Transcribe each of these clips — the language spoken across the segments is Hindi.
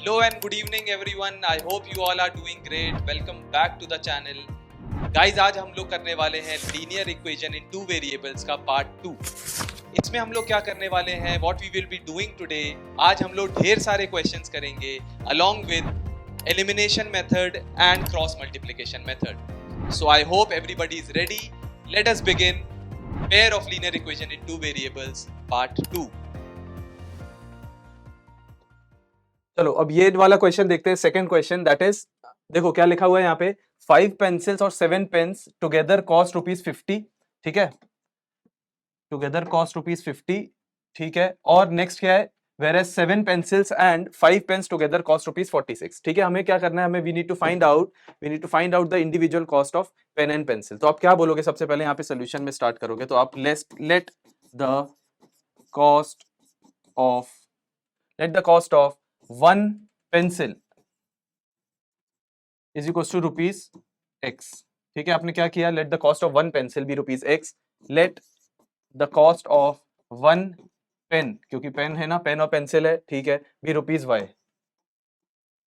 Hello and good evening everyone. I hope you all are doing great. Welcome back to the channel. Guys, आज हम लोग करने वाले हैं linear equation in two variables का पार्ट 2. इसमें हम लोग क्या करने वाले हैं, what we will be doing today. आज हम लोग ढेर सारे क्वेश्चंस करेंगे along with elimination method and cross multiplication method. So I hope everybody is ready. Let us begin pair of linear equation in two variables part 2. चलो अब ये वाला क्वेश्चन देखते हैं. सेकंड क्वेश्चन, दैट इज, देखो क्या लिखा हुआ है यहाँ पे, 5 पेंसिल्स और 7 पेन्स टुगेदर कॉस्ट ₹50. ठीक है, टुगेदर कॉस्ट ₹50. ठीक है, और नेक्स्ट क्या है, whereas 7 pencils and 5 pens together cost ₹46. ठीक है, हमें क्या करना है, हमें we need to find out the individual cost of pen and pencil. तो आप क्या बोलोगे, सबसे पहले यहाँ पे सोल्यूशन में स्टार्ट करोगे तो आप let the cost of one pencil is equals to ₹X. ठीक है, आपने क्या किया, let the cost of one pencil be ₹X, let the cost of one pen, क्योंकि पेन है ना, पेन और पेंसिल है, ठीक है, be ₹Y.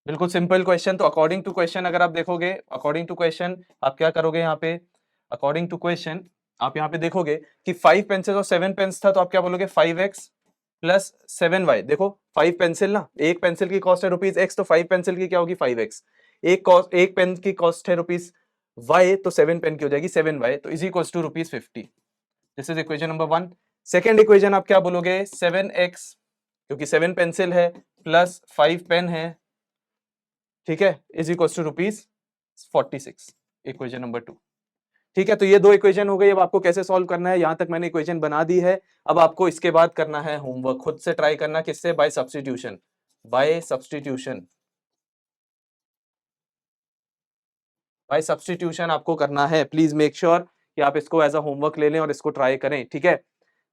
बिल्कुल सिंपल क्वेश्चन. तो अकॉर्डिंग टू क्वेश्चन अगर आप देखोगे, अकॉर्डिंग टू क्वेश्चन आप क्या करोगे यहाँ पे, अकॉर्डिंग टू क्वेश्चन आप यहाँ पे देखोगे कि 5 पेंसिल और 7 पेन्स था, तो आप क्या बोलोगे, 5X प्लस 7Y. देखो 5 पेंसिल ना, एक पेंसिल की कॉस्ट है ₹X, तो 5 पेंसिल की क्या होगी, 5X. एक पेन की कॉस्ट है ₹Y, तो 7 पेन की हो जाएगी 7Y, तो is equals to ₹50. This is equation number 1. Second equation आप क्या बोलोगे, 7X, क्योंकि 7 पेंसिल है प्लस 5 पेन है, ठीक है, is equals to ₹46. Equation number 2. ठीक है, तो ये दो इक्वेशन हो गई. अब आपको कैसे सॉल्व करना है, यहां तक मैंने इक्वेशन बना दी है. अब आपको इसके बाद करना है होमवर्क, खुद से ट्राई करना. किससे, बाय सब्स्टिट्यूशन. बाय सब्स्टिट्यूशन आपको करना है. प्लीज मेक श्योर कि आप इसको एज अ होमवर्क ले लें और इसको ट्राई करें. ठीक है,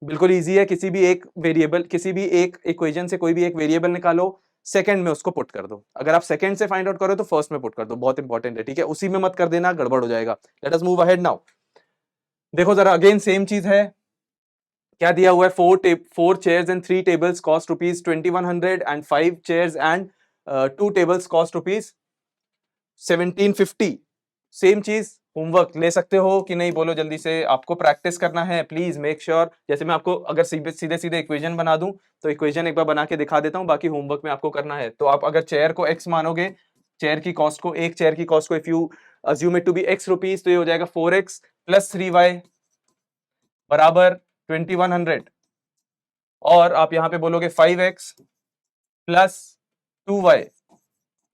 बिल्कुल इजी है. किसी भी एक वेरिएबल, किसी भी एक इक्वेशन से कोई भी एक वेरिएबल निकालो, सेकंड में उसको पुट कर दो. अगर आप सेकंड से फाइंड आउट करो तो फर्स्ट में पुट कर दो, बहुत इंपॉर्टेंट है. ठीक है, उसी में मत कर देना, गड़बड़ हो जाएगा. Late us move ahead now. देखो जरा, अगेन सेम चीज है. क्या दिया हुआ है, 4 chairs and 3 tables cost ₹2100 and 5 chairs and 2 tables cost ₹1750. Same चीज. होमवर्क ले सकते हो कि नहीं, बोलो जल्दी से. आपको प्रैक्टिस करना है, प्लीज मेक श्योर. जैसे मैं आपको अगर सीधे सीधे इक्वेशन बना दूं तो इक्वेशन एक बार बना के दिखा देता हूं, बाकी होमवर्क में आपको करना है. तो आप अगर चेयर को X मानोगे, चेयर की कॉस्ट को, एक चेयर की कॉस्ट को if you assume it to be X rupees, तो ये हो जाएगा 4X प्लस 3Y बराबर 2100. और आप यहां पे बोलोगे 5X plus 2Y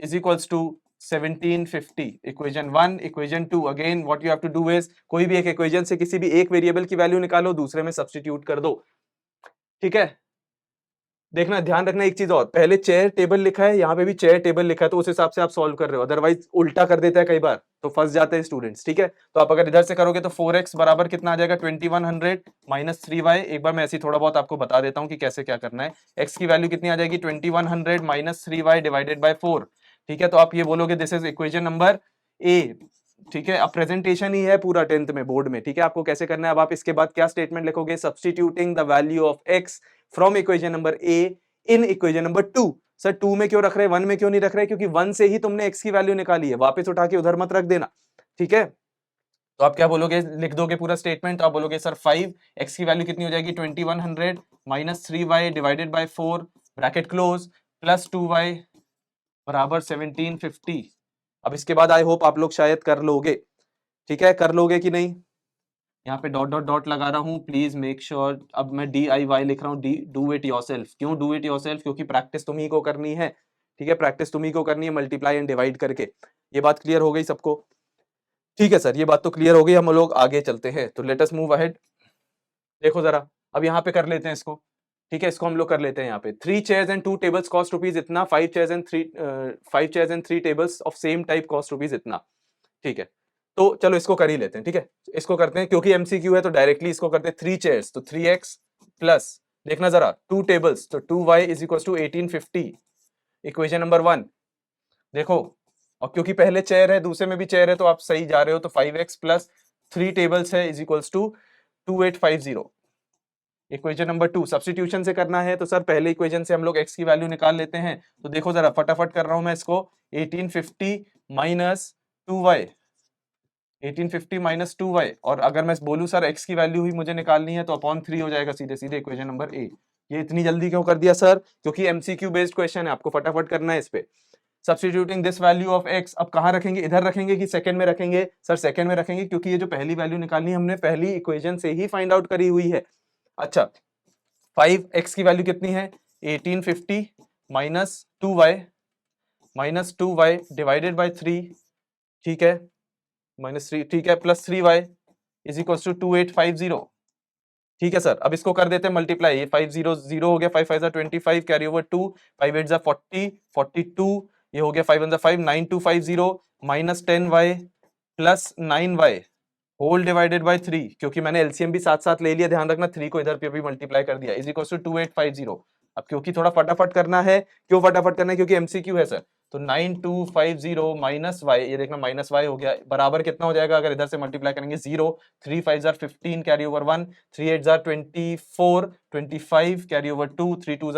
is equals to 1750. Equation 1, equation 2. Again what you have to do is, कोई भी एक इक्वेशन से किसी भी एक वेरिएबल की वैल्यू निकालो, दूसरे में सब्स्टिट्यूट कर दो. ठीक है, देखना, ध्यान रखना एक चीज और, पहले चेयर टेबल लिखा है, यहाँ पे भी चेयर टेबल लिखा है, तो उस हिसाब से आप सॉल्व कर रहे हो. अदरवाइज उल्टा कर देता है कई बार, तो फंस जाते हैं स्टूडेंट्स. ठीक है, तो आप अगर इधर से करोगे तो 4X बराबर कितना आ जाएगा, 2100 माइनस 3Y. एक बार मैं ऐसे थोड़ा बहुत आपको बता देता हूँ कि कैसे क्या करना है. X की वैल्यू कितनी आ जाएगी, 2100 माइनस 3Y डिवाइडेड बाय 4. ठीक है, तो आप ये बोलोगे this is equation number A. ठीक है, अब प्रेजेंटेशन ही है पूरा 10th में बोर्ड में. ठीक है, आपको कैसे करना है, अब आप इसके बाद क्या स्टेटमेंट लिखोगे, substituting the value of X from equation number A in equation number 2. Sir 2 में क्यों रख रहे हैं, 1 में क्यों नहीं रख रहे, क्योंकि 1 से ही तुमने X की वैल्यू निकाली है, वापस उठा के उधर मत रख देना. ठीक है, तो आप क्या बोलोगे, लिख दोगे पूरा स्टेटमेंट. तो आप बोलोगे सर 5, X की वैल्यू कितनी हो जाएगी, 2100 minus 3Y divided by 4 bracket close plus 2Y बराबर 1750. अब इसके बाद आई होप आप लोग शायद कर लोगे. ठीक है, कर लोगे कि नहीं. यहाँ पे डॉट डॉट डॉट लगा रहा हूँ, प्लीज मेक श्योर. अब मैं DIY लिख रहा हूँ, डू इट योरसेल्फ. क्यों डू इट योरसेल्फ, क्योंकि प्रैक्टिस तुम ही को करनी है. ठीक है, प्रैक्टिस तुम ही को करनी है, मल्टीप्लाई एंड डिवाइड करके. ये बात क्लियर हो गई सबको. ठीक है सर, ये बात तो क्लियर हो गई. हम लोग आगे चलते हैं, तो लेट अस मूव अहेड. देखो जरा, अब यहाँ पे कर लेते हैं इसको. ठीक है, इसको हम लोग कर लेते हैं. यहाँ पे 3 chairs and 2 tables cost rupees इतना, 5 chairs and 3 tables of same type cost rupees इतना. ठीक है, तो चलो इसको कर ही लेते हैं. ठीक है, इसको करते हैं, क्योंकि MCQ है तो डायरेक्टली इसको करते हैं. 3 chairs तो 3X प्लस, देखना जरा, 2 tables तो 2Y is equal to 1850. Equation number 1. देखो, और क्योंकि पहले चेयर है, दूसरे में भी चेयर है, तो आप सही जा रहे हो. तो 5X प्लस 3 tables है is equal to 2850. Equation number 2 substitution से करना है, तो सर पहले इक्वेशन से हम लोग x की वैल्यू निकाल लेते हैं। तो देखो जरा फटाफट कर रहा हूं मैं इसको, 1850 माइनस 2y, 1850 माइनस 2y, और अगर मैं बोलूं सर x की वैल्यू ही मुझे निकालनी है तो अपॉन 3 हो जाएगा सीधे सीधे इक्वेशन नंबर ए। ये इतनी जल्दी क्यों कर दिया सर? क्योंकि एमसीक्यू बेस्ड क्वेश्चन है, आपको फटाफट करना है इस पे। Substituting this value of x, अब कहां रखेंगे, इधर रखेंगे कि सेकंड में रखेंगे? सर सेकंड में रखेंगे, क्योंकि ये जो पहली वैल्यू निकालनी है हमने पहली इक्वेशन से ही फाइंड आउट करी हुई है। अच्छा 5x की वैल्यू कितनी है? 1850 माइनस 2y डिवाइडेड बाय 3, ठीक है, माइनस 3, ठीक है, plus 3y is equal to 2850, ठीक है सर। अब इसको कर देते हैं मल्टीप्लाई, ये 5 0 0 हो गया, 5 5 25 कैरी ओवर 2, 5 8 40 42, ये हो गया 5 1 5 9250 minus 10y plus 9y whole divided by 3, क्योंकि मैंने एलसीएम भी साथ साथ ले लिया, ध्यान रखना 3 को इधर पे भी मल्टीप्लाई कर दिया, इज इक्वल टू 2850। अब क्योंकि थोड़ा फटाफट करना है, क्यों फटाफट करना है? क्योंकि एमसीक्यू है सर। तो 9250 माइनस y, ये देखना माइनस y हो गया, बराबर कितना हो जाएगा अगर इधर से मल्टीप्लाई करेंगे? 0, 3 5 15 कैरी ओवर 1, 3 8 24, 25 कैरी ओवर 2, 3 2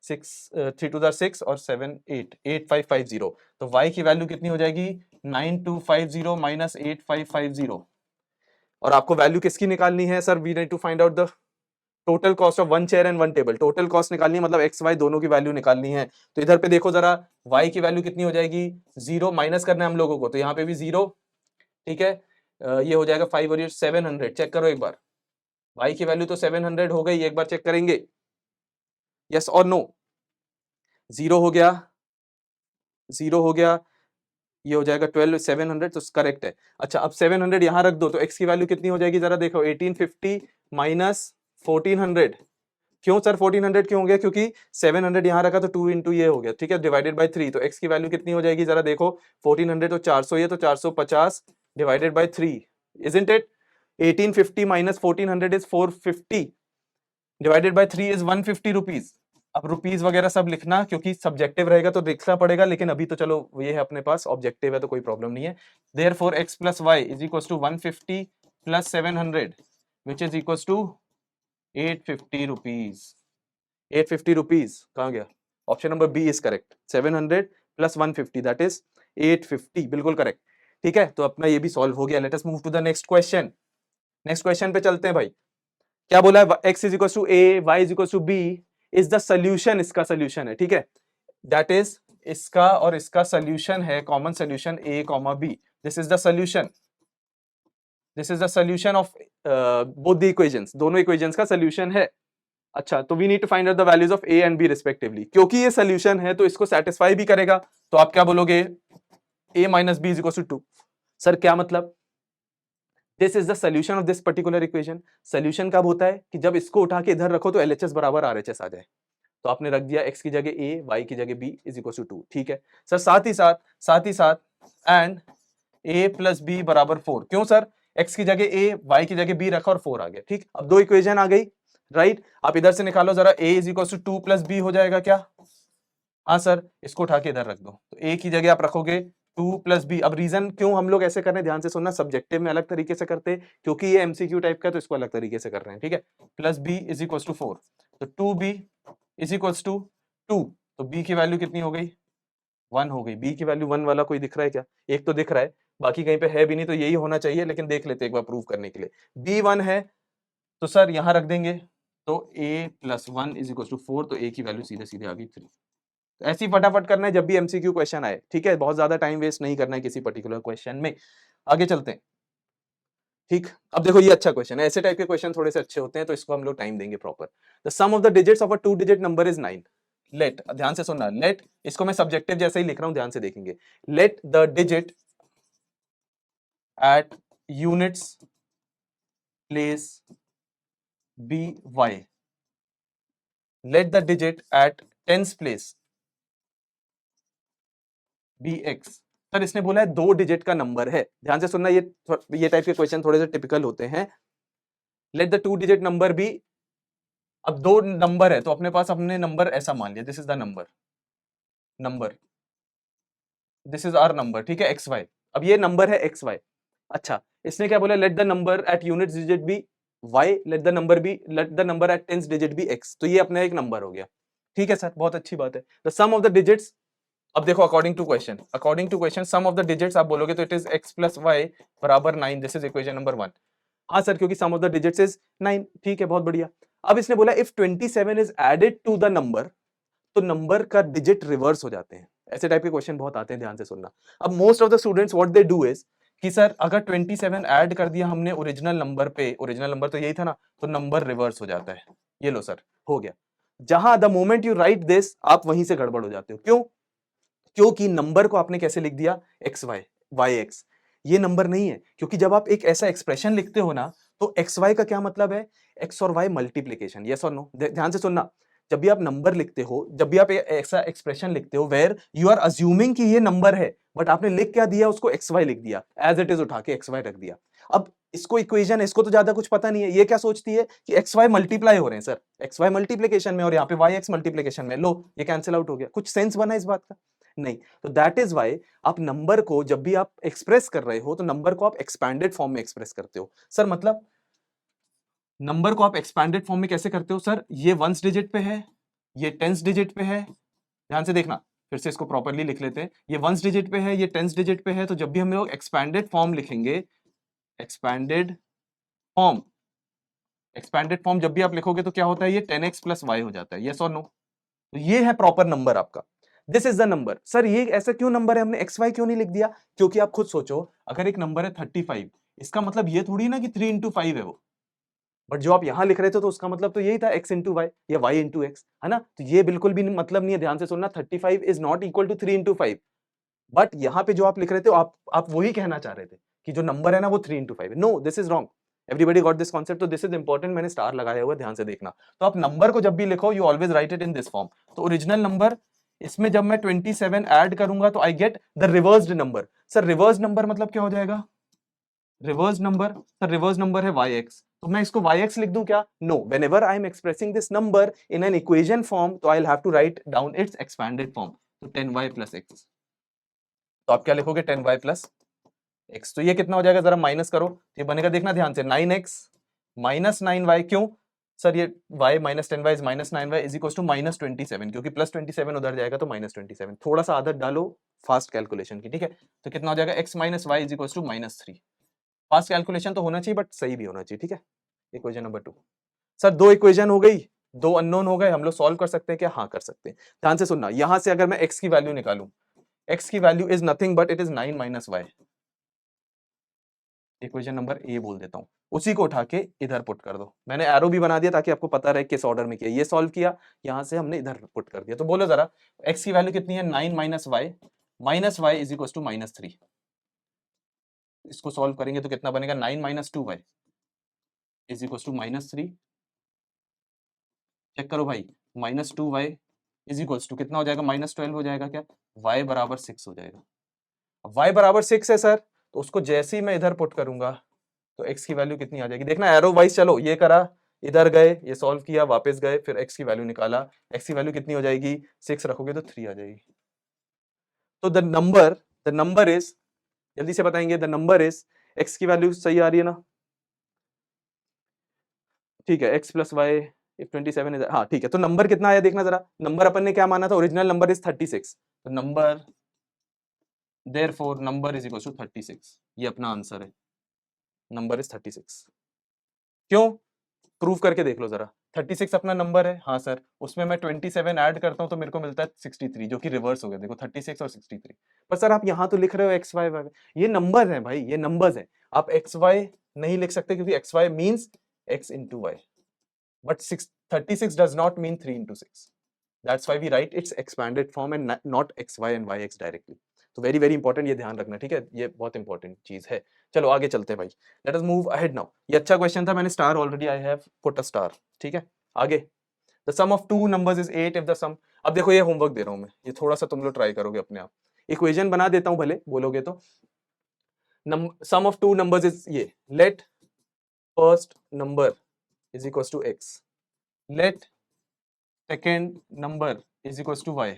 6, 3 2 6 और 7 8, 8550। तो y की वैल्यू कितनी हो जाएगी? 9250 माइनस 8550। और आपको वैल्यू किसकी निकालनी है sir? We need to find out the total cost of one chair and one table. Total cost निकालनी है, मतलब एक्स वाई दोनों की वैल्यू निकालनी है। तो इधर पे देखो जरा, y की वैल्यू कितनी हो जाएगी? 0 माइनस करना है हम लोगों को, तो यहाँ पे भी 0, ठीक है। ये हो जाएगा 5 और ये 700, चेक करो एक बार, y की वैल्यू तो 700 हो गई, एक बार चेक करेंगे, यस और नो? 0 हो गया, 0 हो गया, ये हो जाएगा 12, 700, तो करेक्ट है। अच्छा अब 700 यहां रख दो, तो x की वैल्यू कितनी हो जाएगी? जरा देखो, 1850 माइनस 1400। क्यों सर 1400 क्यों हो गया? क्योंकि 700 यहां रखा तो 2 इंटू ये हो गया, ठीक है, डिवाइडेड बाय 3। तो x की वैल्यू कितनी हो जाएगी? जरा देखो, 1400 तो 400, ये तो 450 divided by 3, isn't it? 1850 minus 1400 is 450 divided by 3 is 150 rupees. अब रुपीज वगैरह सब लिखना, क्योंकि सब्जेक्टिव रहेगा तो देखना पड़ेगा, लेकिन अभी तो चलो ये है अपने पास, ऑब्जेक्टिव है तो कोई प्रॉब्लम नहीं है। Therefore x plus y is equal to 150 plus 700 which is equal to 850 rupees. 850 rupees कहां गया? Option number B is correct. 700 plus 150 that is 850, बिल्कुल करेक्ट, ठीक है। तो अपना ये भी सॉल्व हो गया। Let us move to the next question. Next question पे चलते हैं भाई। क्या बोला है? x is equal to A, y is equal to B is the solution, इसका सोल्यूशन है, ठीक है, दैट इज इसका और इसका सोल्यूशन है, common solution a comma b। This is the solution, this is the solution of both the equations, दोनों इक्वेशंस का सोल्यूशन है। अच्छा तो we need to find out the values of a and b respectively. क्योंकि ये सोल्यूशन है तो इसको सेटिस्फाई भी करेगा, तो आप क्या बोलोगे? a minus B is equal to 2। Sir क्या मतलब? This is the solution of this particular equation. Solution कब होता है? कि जब इसको उठा के इधर रखो तो LHS बराबर RHS आ जाए। तो आपने रख दिया x की जगह a, y की जगह b इज इक्वल टू 2, ठीक है सर। साथ ही साथ एंड a प्लस बी बराबर 4। क्यों सर? x की जगह a, y की जगह b रखा और 4 आ गया, ठीक। अब दो इक्वेशन आ गई, राइट। आप इधर से निकालो जरा, a is equal to 2 plus B हो जाएगा क्या? हाँ सर, इसको उठा के इधर रख दो, तो a की जगह आप रखोगे 2 प्लस बी। अब रीजन क्यों हम लोग ऐसे कर रहे हैं, ध्यान से सुनना, सब्जेक्टिव में अलग तरीके से करते हैं, क्योंकि ये एमसीक्यू टाइप का, तो इसको अलग तरीके से कर रहे हैं, ठीक है। Plus B is equal to 4, तो 2b इज इक्वल टू 2, तो b की वैल्यू कितनी हो गई? 1 हो गई। b की वैल्यू 1 वाला कोई दिख रहा है क्या? एक तो दिख रहा है, बाकी कहीं पे है भी नहीं, तो यही होना चाहिए, लेकिन देख लेते एक बार प्रूव करने के लिए। b 1 है तो सर यहां रख देंगे, तो a plus 1 is equal to 4, तो a की वैल्यू सीधे सीधे आ गई 3। तो ऐसे ही फटाफट करना है जब भी एमसीक्यू क्वेश्चन आए, ठीक है, बहुत ज्यादा टाइम वेस्ट नहीं करना है किसी पर्टिकुलर क्वेश्चन में। आगे चलते हैं, ठीक। अब देखो ये अच्छा क्वेश्चन है, ऐसे टाइप के क्वेश्चन थोड़े से अच्छे होते हैं, तो इसको हम लोग टाइम देंगे proper. The sum of the digits of a 2 digit number is 9। Let, ध्यान से सुनना, लेट, इसको मैं सब्जेक्टिव जैसे ही लिख रहा हूं, ध्यान से देखेंगे। Let the digit at units place be Y, let the digit at tens place be X. Sir इसने बोला है 2 डिजिट का नंबर है, ध्यान से सुनना, ये टाइप के क्वेश्चन थोड़े से टिपिकल होते हैं। Let the 2 digit number be, अब 2 नंबर है तो अपने पास अपने नंबर ऐसा मान लिया, this is the number this is our number, ठीक है, एक्स वाई। अब ये नंबर है एक्स वाई। अच्छा इसने क्या बोला? Let the number at unit digit be y, let the number at 10th digit be x, तो ये अपना एक नंबर हो गया। ठीक है सर, बहुत अच्छी बात है। The sum of the digits, अब देखो according to question sum of the digits आप बोलोगे तो it is x plus Y बराबर 9, दिस इज इक्वेशन नंबर 1। हाँ सर, क्योंकि sum of the digits is 9, ठीक है, बहुत बढ़िया। अब इसने बोला if 27 is added to the number, तो नंबर का डिजिट रिवर्स हो जाते हैं। ऐसे टाइप के क्वेश्चन बहुत आते हैं, ध्यान से सुनना। अब most of the students what they do is कि सर अगर 27 ऐड कर दिया हमने ओरिजिनल नंबर पे, ओरिजिनल नंबर तो यही था ना, तो नंबर रिवर्स हो जाता है। ये लो सर, हो गया। जहां the moment you right this, आप वहीं से गड़बड़ हो जाते हो। क्यों? क्योंकि नंबर को आपने कैसे लिख दिया, एक्स वाई, वाई एक्स। ये नंबर नहीं है, क्योंकि जब आप एक ऐसा एक्सप्रेशन लिखते हो ना, तो एक्स वाई का क्या मतलब है, एक्स और वाई मल्टीप्लीकेशन। यस और नो? ध्यान से सुनना, जब भी आप नंबर लिखते हो, जब भी आप ऐसा एक्सप्रेशन लिखते हो वेयर यू आर अज्यूमिंग कि ये नंबर है, बट आपने लिख क्या दिया, उसको एक्स वाई लिख दिया, एज इट इज उठा के एक्स वाई रख दिया। अब इसको इक्वेशन, इसको तो ज्यादा कुछ पता नहीं है, ये क्या सोचती है कि एक्स वाई मल्टीप्लाई हो रहे हैं सर, एक्स वाई मल्टीप्लीकेशन में और यहाँ पे वाई एक्स मल्टीप्लीकेशन में, लो ये कैंसिल आउट हो गया। कुछ सेंस बना इस बात का? नहीं। तो दैट इज वाई आप नंबर को जब भी आप एक्सप्रेस कर रहे हो, तो नंबर को आप एक्सपैंडेड फॉर्म में एक्सप्रेस करते हो। सर मतलब नंबर को आप एक्सपैंडेड फॉर्म में कैसे करते हो सर? ये 1s डिजिट पे है, ये 10s डिजिट पे है। ध्यान से देखना, फिर से इसको प्रॉपर्ली लिख लेते हैं। ये 1s डिजिट पे है, ये 10s डिजिट पे है, तो जब भी हम लोग एक्सपैंडेड फॉर्म लिखेंगे, एक्सपैंडेड फॉर्म, एक्सपैंडेड फॉर्म जब भी आप लिखोगे तो क्या होता है, ये 10x प्लस वाई हो जाता है। यस और नो? तो ये है प्रॉपर नंबर आपका, this is the number. Sir ये ऐसा क्यों नंबर है, हमने एक्स वाई क्यों नहीं लिख दिया? क्योंकि आप खुद सोचो, अगर एक नंबर है 35, इसका मतलब ये थोड़ी ना कि 3 इंटू 5 है वो, बट जो आप यहां लिख रहे थे तो उसका मतलब तो यही था, x इंटू वाई या y इंटू एक्स, है ना? तो ये बिल्कुल भी मतलब नहीं है, ध्यान से सुनना। 35 is not equal to 3 into 5, but यहां पे जो आप लिख रहे थे, आप वही कहना चाह रहे थे कि जो नंबर है ना वो 3 into 5। No, this is wrong. Everybody got this concept? तो दिस इज इंपॉर्टेंट, मैंने स्टार लगाया हुआ है, ध्यान से देखना। तो आप नंबर को जब भी लिखो, you always write it in this form. तो ओरिजिनल नंबर, इसमें जब मैं 27 ऐड करूंगा तो I get the reversed number. Sir reverse number मतलब क्या हो जाएगा? Reverse number, sir reverse number है yx, तो मैं इसको yx लिख दूं क्या? No, whenever I am expressing this number in an equation form, तो I will have to write down its expanded form. तो 10y प्लस x, तो आप क्या लिखोगे? 10y plus x। तो ये कितना हो जाएगा, जरा माइनस करो, ये बनेगा, देखना ध्यान से, 9x माइनस 9y। क्यों सर? ये y minus 10y is minus 9y is equal to minus 27, क्योंकि प्लस 27 उधर जाएगा तो माइनस 27। थोड़ा सा आदत डालो फास्ट कैलकुलेशन की, ठीक है? तो कितना हो जाएगा, x minus Y is equal to minus 3। Fast calculation तो होना चाहिए, बट सही भी होना चाहिए, ठीक है? Equation number 2। सर दो इक्वेशन हो गई, दो अननोन हो गए, हम लोग सॉल्व कर सकते हैं क्या? हाँ कर सकते हैं। ध्यान से सुनना, यहां से अगर मैं x की वैल्यू निकालूं, x की value is nothing but it is 9 minus Y. Equation number A बोल देता हूं, उसी को उठा के इधर पुट कर दो। मैंने एरो भी बना दिया ताकि आपको पता रहे किस ऑर्डर में किया। ये सॉल्व किया, यहां से हमने इधर पुट कर दिया। तो बोलो जरा, x की वैल्यू कितनी है? 9 minus Y is equal to minus 3। इसको सॉल्व करेंगे तो कितना बनेगा? 9 minus 2y is equal to minus 3। Check करो भाई, minus 2y is equal to कितना हो जाएगा? माइनस 12 हो जाएगा क्या? y बराबर 6 हो जाएगा। अब y बराबर 6 है सर, तो उसको जैसे ही मैं इधर पुट करूंगा तो x की वैल्यू कितनी आ जाएगी? देखना एरो वाइज चलो, ये करा, इधर गए, ये सॉल्व किया, वापस गए, फिर x की वैल्यू निकाला। x की वैल्यू कितनी हो जाएगी? 6 रखोगे तो 3 आ जाएगी। तो द नंबर इज, जल्दी से बताएंगे, द नंबर इज, x की वैल्यू सही आ रही है ना? ठीक है, x plus Y if 27 is, हाँ ठीक है। तो नंबर कितना आया देखना जरा। नंबर अपन ने क्या माना था? Original number is 36। तो number, therefore number is equal to 36। ये अपना आंसर है, नंबर इज 36। क्यों? प्रूव करके देख लो जरा। 36 अपना नंबर है, हाँ सर। उसमें मैं 27 ऐड करता हूं तो मेरे को मिलता है 63, जो कि रिवर्स हो गया। देखो 36 और 63। पर सर आप यहां तो लिख रहे हो एक्स वाई वाई, ये नंबर है भाई, ये नंबर्स है। आप एक्स वाई नहीं लिख सकते, क्योंकि X Y means X into Y, but 36 does not mean 3 into 6. That's why we write its expanded form and not xy and yx directly. तो वेरी वेरी इंपॉर्टेंट, ये ध्यान रखना, ठीक है? ये बहुत इंपॉर्टेंट चीज है। चलो आगे चलते हैं भाई, let us move ahead now. ये अच्छा क्वेश्चन था, मैंने star already, I have put a star, ठीक है? आगे, the sum of two numbers is 8 if the sum. अब देखो ये होमवर्क दे रहा हूं मैं, ये थोड़ा सा तुम लोग ट्राई करोगे अपने आप। इक्वेशन बना देता हूं, भले बोलोगे तो। Sum of two numbers is ये, let first number is equal to X, let second number is equal to Y.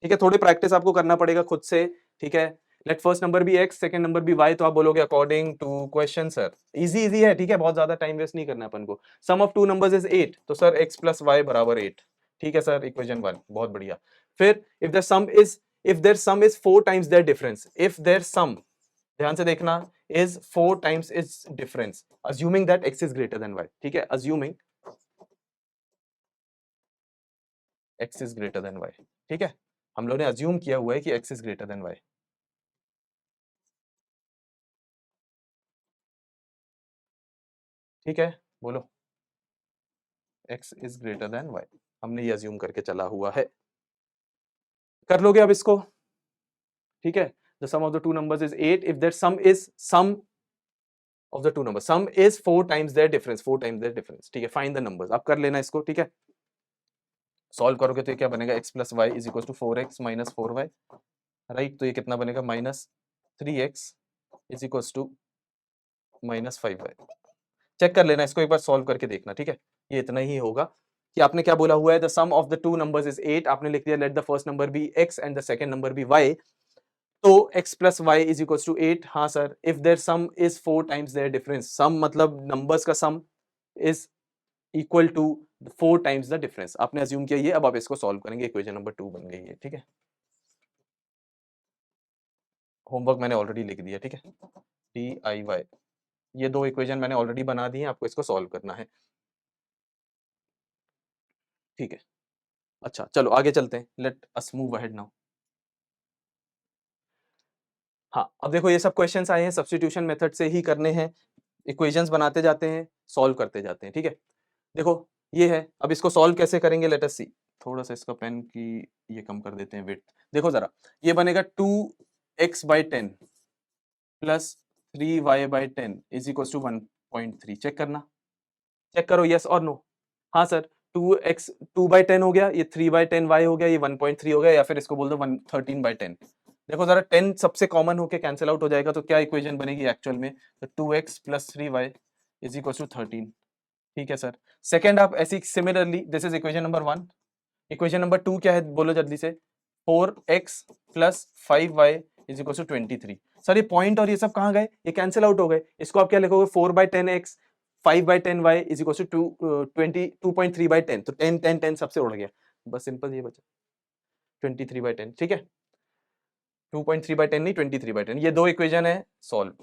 ठीक है, थोड़ी प्रैक्टिस आपको करना पड़ेगा खुद से, ठीक है? Let first number be x, second number be y, तो आप बोलोगे according to question sir. Easy easy है, ठीक है, बहुत ज्यादा टाइम वेस्ट नहीं करना है अपन को। सम ऑफ टू नंबर्स इज 8, तो सर x प्लस y बराबर 8, ठीक है सर, इक्वेशन 1, बहुत बढ़िया। फिर if their sum is 4 times their difference, if their sum, ध्यान से देखना, is 4 times is difference, assuming that x is greater than y, ठीक है, assuming x is greater than y, ठीक है, हम लोगों ने अज्यूम किया हुआ है कि x is greater than y। ठीक है, बोलो x is greater than y, हमने ये अज्यूम करके चला हुआ है। कर लोगे अब इसको, ठीक है। The sum of the two numbers is 8 if that sum of the two numbers, sum is 4 times their difference, 4 times their difference, ठीक है, फाइंड द नंबर्स। आप कर लेना इसको, ठीक है, सॉल्व करोगे तो ये क्या बनेगा, x plus Y is equal to 4x minus 4y, right, तो ये कितना बनेगा, minus 3x is equal to minus 5y। चेक कर लेना इसको, एक बार सॉल्व करके देखना, ठीक है, ये इतना ही होगा कि आपने क्या बोला हुआ है, the sum of the two numbers is 8, आपने लिख दिया let the first number be x and the second number be y, तो x plus Y is equal to 8, हाँ sir, if their sum is 4 times their difference, sum मतलब नंबर्स का sum is equal to 4 times the difference, आपने अज्यूम किया ये, अब आप इसको सॉल्व करेंगे, इक्वेशन नंबर 2 बन गई है, ठीक है। होमवर्क मैंने ऑलरेडी लिख दिया, ठीक है, DIY, ये दो इक्वेशन मैंने ऑलरेडी बना दी है, आपको इसको सॉल्व करना है, ठीक है। अच्छा चलो आगे चलते हैं, let us move ahead now. हाँ, अब देखो ये सब क्वेश्चंस आए हैं, सब्स्टिट्यूशन मेथड से ही करने हैं, इक्वेशंस बनाते जाते हैं, सॉल्व करते जाते हैं, ठीक है। देखो ये है, अब इसको सॉल्व कैसे करेंगे, लेट अस सी। थोड़ा सा इसका पेन की ये कम कर देते हैं विड्थ। देखो जरा, ये बनेगा 2x/10 plus 3y/10 is equal to 1.3। Check करना, चेक करो यस और नो। हाँ सर, 2/10 हो गया, ये 3/10y हो गया, ये 1.3 हो गया, या फिर इसको बोल दो 13/10। देखो जरा 10 सबसे कॉमन होके कैंसिल आउट हो जाएगा, तो क्या इक्वेशन बनेगी एक्चुअल में, तो 2x plus 3y is equal to 13, ठीक है सर। सेकेंड आप ऐसी similarly, this is equation number 1। Equation number 2 क्या है, बोलो जल्दी से, 4x plus 5y is equal to 23। Sir ये पॉइंट और ये सब कहाँ गए, ये कैंसिल आउट हो गए, इसको आप क्या लिखोगे, 4/10x 5/10y is equal to 2.3/10, तो 10 10 10 सबसे उड़ गया, बस सिंपल ये बचा 23/10, ठीक है, 2.3/10 नहीं 23/10, ये दो इक्वेशन है, सॉल्व।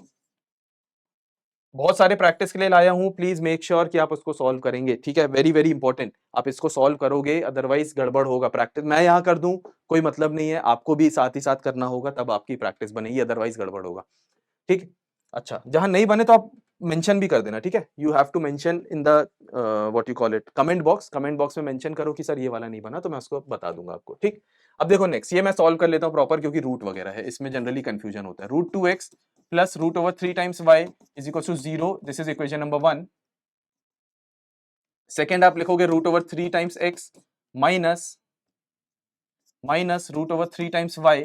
बहुत सारे प्रैक्टिस के लिए लाया हूं, प्लीज मेक श्योर कि आप उसको सॉल्व करेंगे, ठीक है, वेरी वेरी इंपॉर्टेंट, आप इसको सॉल्व करोगे, अदरवाइज गड़बड़ होगा। प्रैक्टिस मैं यहाँ कर दूं कोई मतलब नहीं है, आपको भी साथ ही साथ करना होगा, तब आपकी प्रैक्टिस बनेगी, अदरवाइज गड़बड़ होगा, ठीक। अच्छा, जहां नहीं बने तो आप मेंशन भी कर देना, ठीक है, you have to mention in the what you call it comment box में मेंशन करो कि सर ये वाला नहीं बना, तो मैं उसको बता दूंगा आपको, ठीक। अब देखो नेक्स्ट, ये मैं सॉल्व कर लेता हूँ प्रॉपर, क्योंकि रूट वगैरह है, इसमें जनरली कंफ्यूजन होता है। Root 2x plus root over 3 times y is equal to 0, this is equation number 1। Second आप लिखोगे root over 3 times x minus root over 3 times y,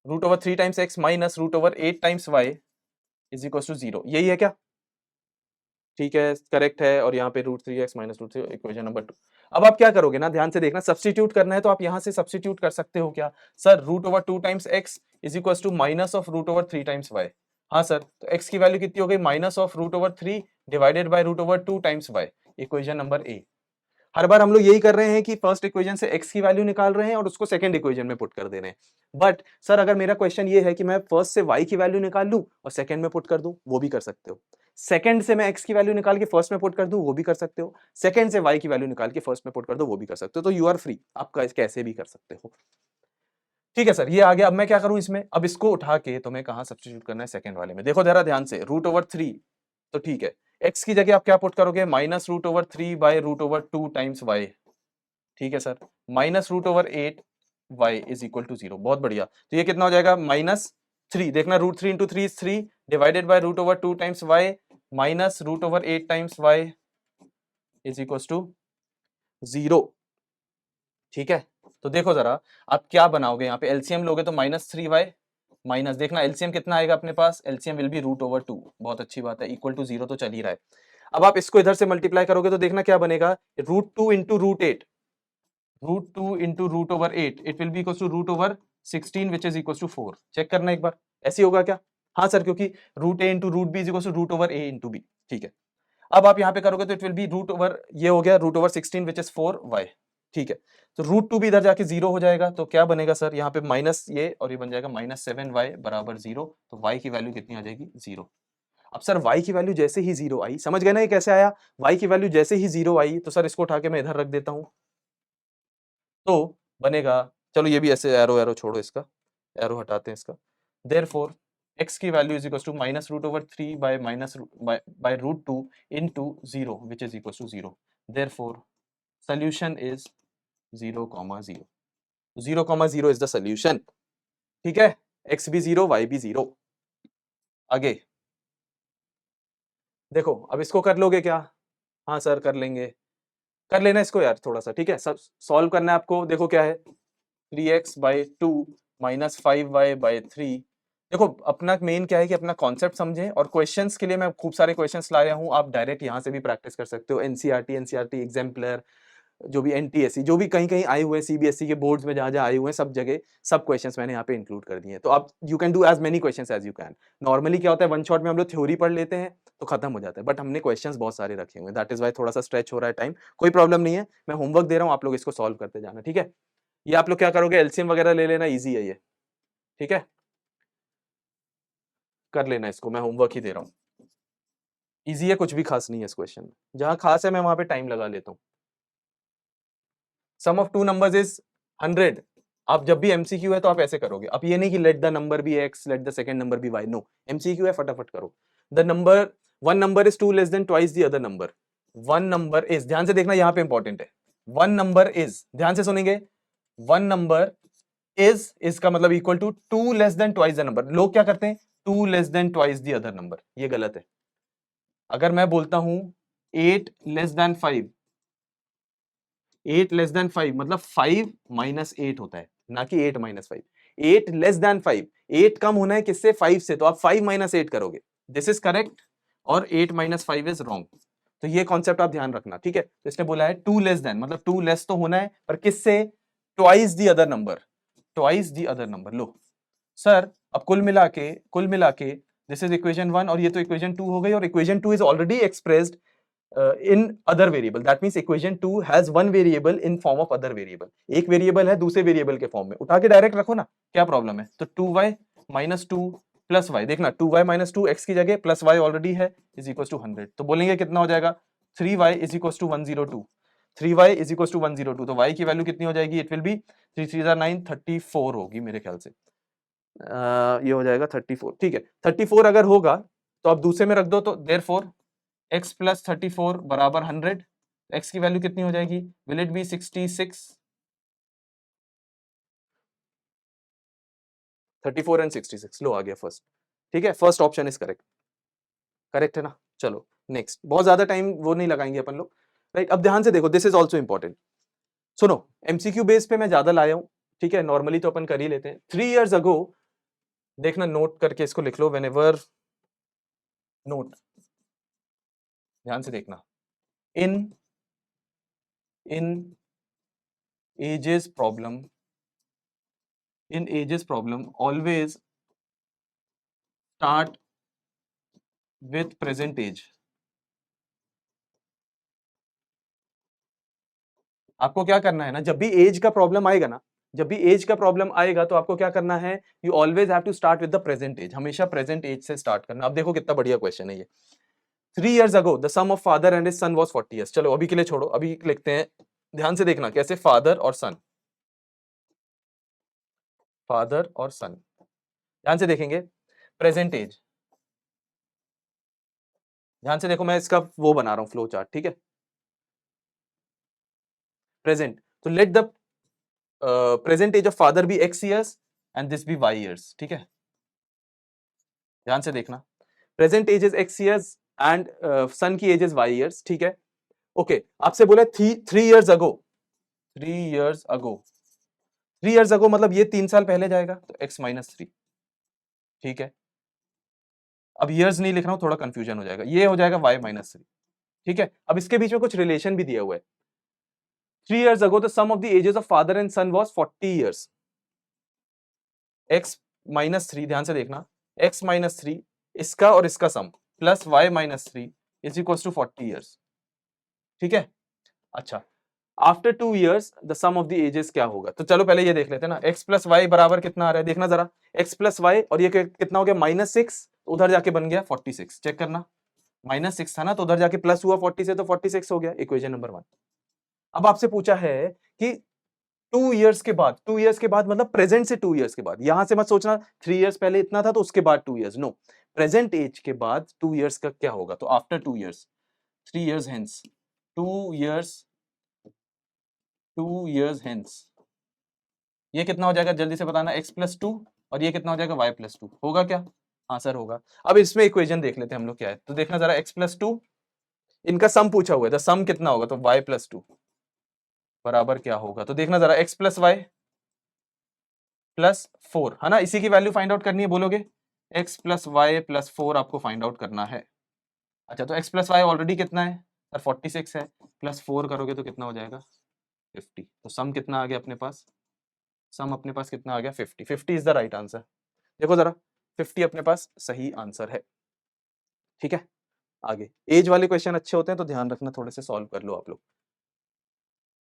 root over 3 times x minus root over 8 times y is equal to 0, यही है क्या, ठीक है, करेक्ट है, और यहाँ पे root 3x minus root 3, equation number 2। अब आप क्या करोगे ना, ध्यान से देखना, सब्स्टिट्यूट करना है तो आप यहाँ से सब्स्टिट्यूट कर सकते हो, क्या sir, root over 2 times x is equal to minus of root over 3 times y। हाँ सर, तो x की वैल्यू कितनी हो गई, minus of root over 3 divided by root over 2 times y, equation number A. हर बार हम लोग यही कर रहे हैं कि फर्स्ट इक्वेशन से x की वैल्यू निकाल रहे हैं और उसको सेकंड इक्वेशन में पुट कर दे रहे हैं। बट सर अगर मेरा क्वेश्चन ये है कि मैं फर्स्ट से y की वैल्यू निकाल लूं और सेकंड में पुट कर दूं, वो भी कर सकते हो। सेकंड से मैं x की वैल्यू निकाल के फर्स्ट में पुट कर दूं, वो भी कर सकते हो। सेकंड से y की वैल्यू निकाल के फर्स्ट में पुट कर दो, वो भी कर सकते हो। तो यू आर फ्री, आप कैसे भी कर सकते हो। ठीक है सर, ये आ गया। अब मैं क्या करूं इसमें, अब इसको उठा के तुम्हें कहां सब्स्टिट्यूट करना है, सेकंड वाले में। देखो जरा ध्यान से, रूट ओवर 3, तो ठीक है, x की जगह आप क्या पुट करोगे, minus root over 3 by root over 2 times y, ठीक है sir, minus root over 8 y is equal to 0, बहुत बढ़िया। तो ये कितना हो जाएगा, माइनस 3, देखना root 3 into 3 is 3 divided by root over 2 times y minus root over 8 times y is equal to 0, ठीक है। तो देखो जरा आप क्या बनाओगे, यहाँ पे एलसीएम लोगे तो माइनस 3y माइनस, देखना एलसीएम कितना आएगा अपने पास, LCM will be root over 2, बहुत अच्छी बात है, इक्वल टू 0 तो चल ही रहा है। अब आप इसको इधर से मल्टीप्लाई करोगे तो देखना क्या बनेगा, root 2 into root 8, root 2 into root over 8, it will be equal to root over 16 which is equal to 4। Check करना एक बार, ऐसे होगा क्या? हाँ सर, क्योंकि root A into root B is equal to root over A into B. ठीक है, अब आप यहाँ पे करोगे तो it will be root over, ये हो गया root over 16 which is 4y। ठीक है, तो रूट टू भी इधर जाके 0 हो जाएगा, तो क्या बनेगा सर यहाँ पे माइनस ये, और ये बन जाएगा -7y बराबर 0। तो y की वैल्यू कितनी आ जाएगी? 0। अब सर y की वैल्यू जैसे ही 0 आई, समझ गए ना ये कैसे आया? y की वैल्यू जैसे ही 0 आई तो सर इसको उठा के मैं इधर रख देता हूं, तो बनेगा, चलो ये भी ऐसे एरो एरो छोड़ो, इसका एरो हटाते हैं इसका। देयरफॉर x की value is equal to minus root over 3 by minus by root 2 into 0 which is equal to 0। Therefore solution is 0, 0। 0, 0 is the solution. ठीक है, x भी 0, y भी 0। आगे देखो, अब इसको कर लोगे क्या? हाँ सर कर लेंगे, कर लेना इसको यार थोड़ा सा। ठीक है, सब सॉल्व करना है आपको। देखो क्या है, 3x/2 माइनस 5y/3। देखो अपना मेन क्या है कि अपना कॉन्सेप्ट समझें, और क्वेश्चंस के लिए मैं खूब सारे क्वेश्चंस लाया हूं, आप डायरेक्ट यहां से भी प्रैक्टिस कर सकते हो। एनसीईआरटी एग्जाम्पलर, जो भी एनटीएससी, जो भी कहीं कहीं आए हुए हैं, सीबीएसई के बोर्ड्स में जहां जहां आए हुए हैं, सब जगह सब क्वेश्चंस मैंने यहाँ पे इंक्लूड कर दिए हैं। तो आप you can do as many questions as you can. Normally क्या होता है, वन शॉट में हम लोग थ्योरी पढ़ लेते हैं तो खत्म हो जाता है, बट हमने क्वेश्चंस बहुत सारे रखे हुए हैं, दैट इज वाई थोड़ा सा स्ट्रेच हो रहा है टाइम। कोई प्रॉब्लम नहीं है, मैं होमवर्क दे रहा हूँ, आप लोग इसको सॉल्व करते जाना। ठीक है, ये आप लोग क्या करोगे, एलसीएम वगैरह ले लेना, ईजी है ये। ठीक है, कर लेना इसको, मैं होमवर्क ही दे रहा हूँ। ईजी है, कुछ भी खास नहीं है इस क्वेश्चन में, जहां खास है मैं वहां पे टाइम लगा लेता हूँ। सम ऑफ टू नंबर्स इज 100। आप जब भी एमसीक्यू है तो आप ऐसे करोगे, अब ये नहीं कि let the number be x, let the second number be y. No, MCQ है, फटाफट करो। The number, one number is 2 less than twice the other number. One number is, ध्यान से देखना यहाँ पे इंपॉर्टेंट है, वन नंबर इज, ध्यान से सुनेंगे, वन नंबर इज का मतलब equal to 2 less than twice the number. लोग क्या करते हैं, 2 less than twice the other number, ये गलत है। अगर मैं बोलता हूं 8 लेस देन 5, 8 लेस देन 5 मतलब 5 माइनस 8 होता है, ना कि 8 माइनस 5। 8 लेस देन 5, 8 कम होना है किससे, 5 से, तो आप 5 माइनस 8 करोगे, दिस इज करेक्ट, और 8 माइनस 5 इज रॉन्ग। तो ये कॉन्सेप्ट आप ध्यान रखना। ठीक है, तो इसने बोला है 2 लेस देन, मतलब 2 लेस तो होना है, पर किससे, twice the other number, twice the other number. Low sir, अब कुल मिला के दिस इज इक्वेशन 1, और ये तो इक्वेशन 2 हो गई, और equation 2 is already expressed in other variable, that means equation 2 has one variable in form of other variable। एक वेरिएबल है दूसरे वेरिएबल के फॉर्म में, उठा के डायरेक्ट रखो ना, क्या प्रॉब्लम है? तो 2y माइनस 2 प्लस वाई, देखना 2y माइनस 2 x की जगह प्लस y ऑलरेडी है, इज इक्वल टू 100। तो बोलेंगे कितना हो जाएगा, 3y is equal to 102, 3y is equal to 102। तो y की वैल्यू कितनी हो जाएगी, इट विल बी 3 3 9 34 होगी मेरे ख्याल से। ये हो जाएगा 34। ठीक है, 34 अगर होगा तो आप दूसरे में रख दो, तो देयरफॉर x प्लस 34 बराबर 100। x की वैल्यू कितनी हो जाएगी, विल इट बी 66, 34 एंड 66। लो आ गया फर्स्ट। ठीक है, first option is correct, correct है ना। चलो नेक्स्ट, बहुत ज्यादा टाइम वो नहीं लगाएंगे अपन लोग, राइट। अब ध्यान से देखो, दिस इज ऑल्सो इंपॉर्टेंट। सुनो, एमसीक्यू बेस पे मैं ज्यादा लाया हूं, ठीक है, नॉर्मली तो अपन कर ही लेते हैं। 3 years अगो, देखना नोट करके इसको लिख लो, वेन एवर नोट, ध्यान से देखना, इन ages problem, in ages problem always start with present age। आपको क्या करना है ना, जब भी एज का प्रॉब्लम आएगा ना, जब भी एज का प्रॉब्लम आएगा तो आपको क्या करना है, you always have to start with the present age, हमेशा प्रेजेंट एज से स्टार्ट करना। अब देखो कितना बढ़िया क्वेश्चन है ये। 3 years ago the sum of father and his son was 40 years। चलो अभी के लिए छोड़ो, अभी लिखते हैं, ध्यान से देखना कैसे, फादर और सन, फादर और सन, ध्यान से देखेंगे, प्रेजेंट एज, ध्यान से देखो, मैं इसका वो बना रहा हूं फ्लो चार्ट। ठीक है, प्रेजेंट, तो let the present age of father be x years and this be y years। ठीक है, ध्यान से देखना, present age is x years and son की एज इज y years। ठीक है, ओके, आपसे बोला 3 years ago, 3 years ago, 3 years ago मतलब ये 3 साल पहले जाएगा, तो x माइनस 3। ठीक है, अब years नहीं लिख रहा हूं, थोड़ा कंफ्यूजन हो जाएगा, ये हो जाएगा y माइनस 3। ठीक है, अब इसके बीच में कुछ रिलेशन भी दिया हुआ है। 3 years ago the sum of the ages of father and son was 40 years। x minus 3, ध्यान से देखना, x माइनस 3 इसका और इसका sum plus y minus 3 is equal to 40 years. ठीक है, अच्छा, after 2 years the sum of the ages क्या होगा? तो चलो पहले ये देख लेते हैं ना, x प्लस वाई बराबर कितना आ रहा है, देखना जरा, x प्लस वाई और ये कितना हो गया -6, उधर जाके बन गया 46, चेक करना, -6 था ना, तो उधर जाके प्लस हुआ 40 से, तो 46 हो गया, इक्वेशन नंबर 1। अब आपसे पूछा है कि 2 इयर्स के बाद, 2 इयर्स के बाद मतलब प्रेजेंट से 2 इयर्स के बाद, यहां से मत सोचना 3 इयर्स पहले इतना था तो उसके बाद 2 इयर्स, नो, प्रेजेंट एज के बाद 2 इयर्स का क्या होगा? तो after 2 years, 3 years hence, 2 years, 2 years hence, ये कितना हो जाएगा जल्दी से बताना, x प्लस 2 और ये कितना हो जाएगा y प्लस 2, होगा क्या? हाँ सर होगा। अब इसमें इक्वेशन देख लेते हैं हम लोग क्या है, तो देखना जरा, x प्लस 2 इनका सम पूछा हुआ है, तो सम कितना होगा, तो y प्लस 2 बराबर क्या होगा, तो देखना जरा, x प्लस वाई प्लस 4 है ना, इसी की वैल्यू फाइंड आउट करनी है, बोलोगे x प्लस वाई प्लस 4 आपको फाइंड आउट करना है। अच्छा, तो x प्लस वाई ऑलरेडी कितना है सर, 46 है, प्लस 4 करोगे तो कितना हो जाएगा 50, तो सम कितना आ गया अपने पास, सम अपने पास कितना आ गया 50, 50 इज द राइट आंसर। देखो जरा, 50 अपने पास सही आंसर है। ठीक है, आगे एज वाले क्वेश्चन अच्छे होते हैं तो ध्यान रखना, थोड़े से सॉल्व कर लो आप लोग।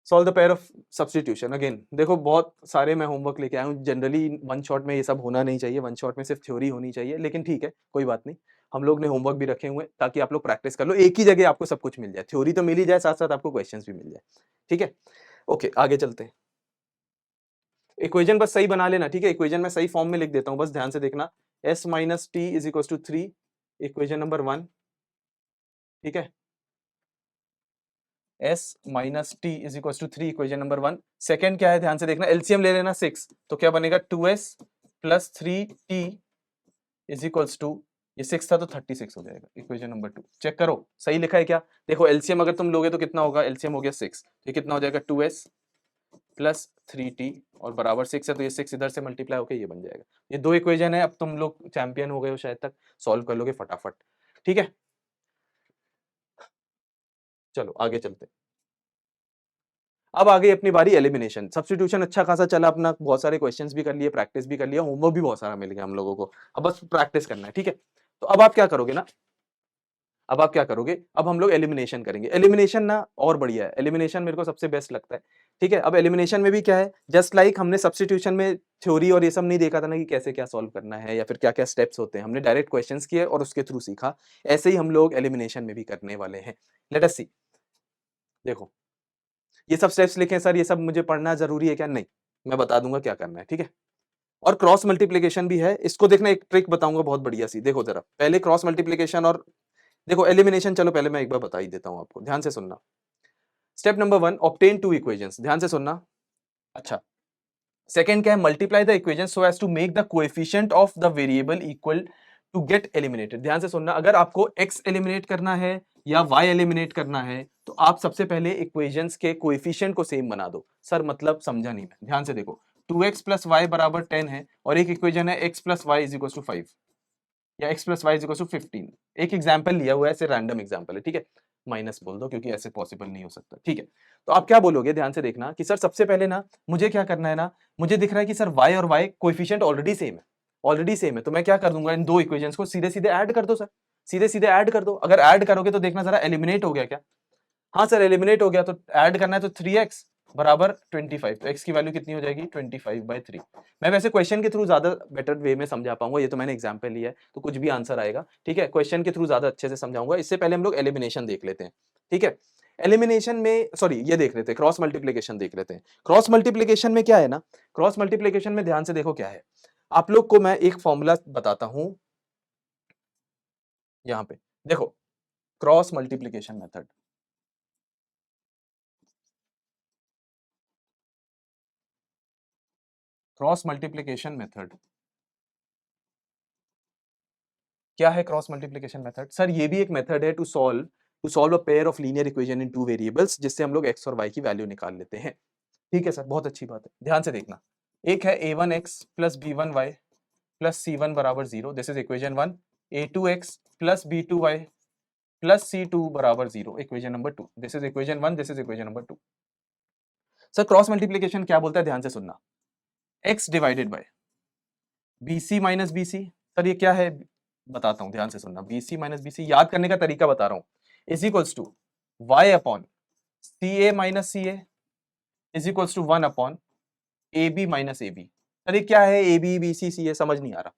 Solve the pair of substitution, again देखो बहुत सारे मैं होमवर्क लेके आया हूँ, जनरली वन शॉट में ये सब होना नहीं चाहिए, वन शॉट में सिर्फ थ्योरी होनी चाहिए, लेकिन ठीक है कोई बात नहीं, हम लोग ने होमवर्क भी रखे हुए ताकि आप लोग प्रैक्टिस कर लो, एक ही जगह आपको सब कुछ मिल जाए, थ्योरी तो मिल ही जाए, साथ साथ आपको क्वेश्चंस भी मिल जाए। ठीक है, ओके आगे चलते हैं। इक्वेशन बस सही बना लेना, ठीक है, इक्वेशन मैं सही फॉर्म में लिख देता हूँ, बस ध्यान से देखना, s minus t is equal to 3, equation number 1। ठीक है, s minus t is equal to 3, equation number 1। Second क्या है, ध्यान से देखना, एलसीएम ले लेना 6, तो क्या बनेगा 2s plus 3t is equals to, ये 6 था तो 36 हो जाएगा, इक्वेशन नंबर 2। चेक करो सही लिखा है क्या? देखो एलसीएम अगर तुम लोगे तो कितना होगा, एलसीएम हो गया 6, ये कितना हो जाएगा 2s प्लस 3t और बराबर 6 है, तो ये 6 इधर से मल्टीप्लाई होकर ये बन जाएगा। ये दो इक्वेशन है, अब तुम लोग चैंपियन हो गए हो शायद तक, सॉल्व कर लोगे फटाफट। ठीक है, चलो आगे चलते हैं। अब आ गई अपनी बारी एलिमिनेशन, सब्स्टिट्यूशन अच्छा खासा चला अपना, बहुत सारे क्वेश्चंस भी कर लिए, प्रैक्टिस भी कर लिया, होमवर्क भी बहुत सारा मिल गया हम लोगों को, अब बस प्रैक्टिस करना है। ठीक है, तो अब आप क्या करोगे ना, अब आप क्या करोगे, अब हम लोग एलिमिनेशन करेंगे, एलिमिनेशन ना और बढ़िया है, एलिमिनेशन मेरे को सबसे बेस्ट लगता है। ठीक है, अब एलिमिनेशन में भी क्या है, जस्ट लाइक हमने सब्स्टिट्यूशन में थ्योरी और ये सब नहीं देखा था ना कि कैसे क्या सॉल्व करना है या फिर क्या क्या स्टेप्स होते हैं, हमने डायरेक्ट क्वेश्चंस किए और उसके थ्रू सीखा, ऐसे ही हम लोग एलिमिनेशन में भी करने वाले हैं। लेट अस सी, देखो ये सब स्टेप्स लिखे सर, ये सब मुझे पढ़ना जरूरी है क्या? नहीं, मैं बता दूंगा क्या करना है। ठीक है, और क्रॉस मल्टीप्लिकेशन भी है, इसको देखना, एक ट्रिक बताऊंगा बहुत बढ़िया सी, देखो जरा, पहले क्रॉस मल्टीप्लिकेशन और देखो एलिमिनेशन, चलो पहले मैं एक बार बता ही देता हूं आपको, ध्यान से सुनना। Step number 1, obtain two equations, ध्यान से सुनना। अच्छा, सेकंड क्या है, multiply the equation so as to make the coefficient of the variable equal to get eliminated. ध्यान से सुनना, अगर आपको x एलिमिनेट करना है या y एलिमिनेट करना है तो आप सबसे पहले इक्वेशंस के कोएफिशिएंट को सेम बना दो। सर मतलब समझा नहीं मैं, ध्यान से देखो, 2x प्लस वाई बराबर 10 है और एक इक्वेशन है x plus Y is equal to 5 या x plus Y is equal to 15। एक एग्जाम्पल लिया हुआ है, ऐसे रैंडम एग्जाम्पल है, ठीक है, माइनस बोल दो क्योंकि ऐसे पॉसिबल नहीं हो सकता। ठीक है, तो आप क्या बोलोगे, ध्यान से देखना कि सर सबसे पहले ना मुझे क्या करना है ना, मुझे दिख रहा है कि सर y और y कोएफिशिएंट ऑलरेडी सेम है, ऑलरेडी सेम है, तो मैं क्या कर दूंगा, इन दो इक्वेशंस को सीधे सीधे ऐड कर दो सर, सीधे सीधे ऐड कर दो। अगर ऐड करोगे तो देखना जरा एलिमिनेट हो गया क्या? हाँ सर एलिमिनेट हो गया, तो ऐड करना है तो 3x बराबर 25, तो x की वैल्यू कितनी हो जाएगी 25/3। मैं वैसे क्वेश्चन के थ्रू ज्यादा बेटर वे में समझा पाऊंगा, ये तो मैंने एग्जांपल लिया है तो कुछ भी आंसर आएगा। ठीक है, क्वेश्चन के थ्रू ज्यादा अच्छे से समझाऊंगा, इससे पहले हम लोग एलिमिनेशन देख लेते हैं। ठीक है, एलिमिनेशन में सॉरी ये देख लेते हैं, क्रॉस मल्टीप्लीकेशन देख लेते हैं। क्रॉस मल्टीप्लीकेशन में क्या है ना, क्रॉस मल्टीप्लीकेशन में ध्यान से देखो क्या है, आप लोग को मैं एक फॉर्मूला बताता हूं, यहां पे देखो, cross multiplication method, cross multiplication method क्या है? क्रॉस मल्टीप्लिकेशन मेथड सर ये भी एक मेथड है to solve a pair of linear equation in two variables, जिससे हम लोग x और y की वैल्यू निकाल लेते हैं। ठीक है सर, बहुत अच्छी बात है, ध्यान से देखना, एक है a1x plus b1y plus c1 बराबर 0, this is equation 1, a2x plus b2y plus c2 बराबर 0, equation number 2, this is equation 1, this is equation number 2। Sir cross multiplication क्या बोलता है, ध्यान से सुनना, x divided by BC minus BC, sir ये क्या है बताता हूँ, ध्यान से सुनना। BC माइनस BC याद करने का तरीका बता रहा हूँ, is equals to y upon CA minus CA is equals to 1 upon AB minus AB। Sir ये क्या है AB BC CA, समझ नहीं आ रहा।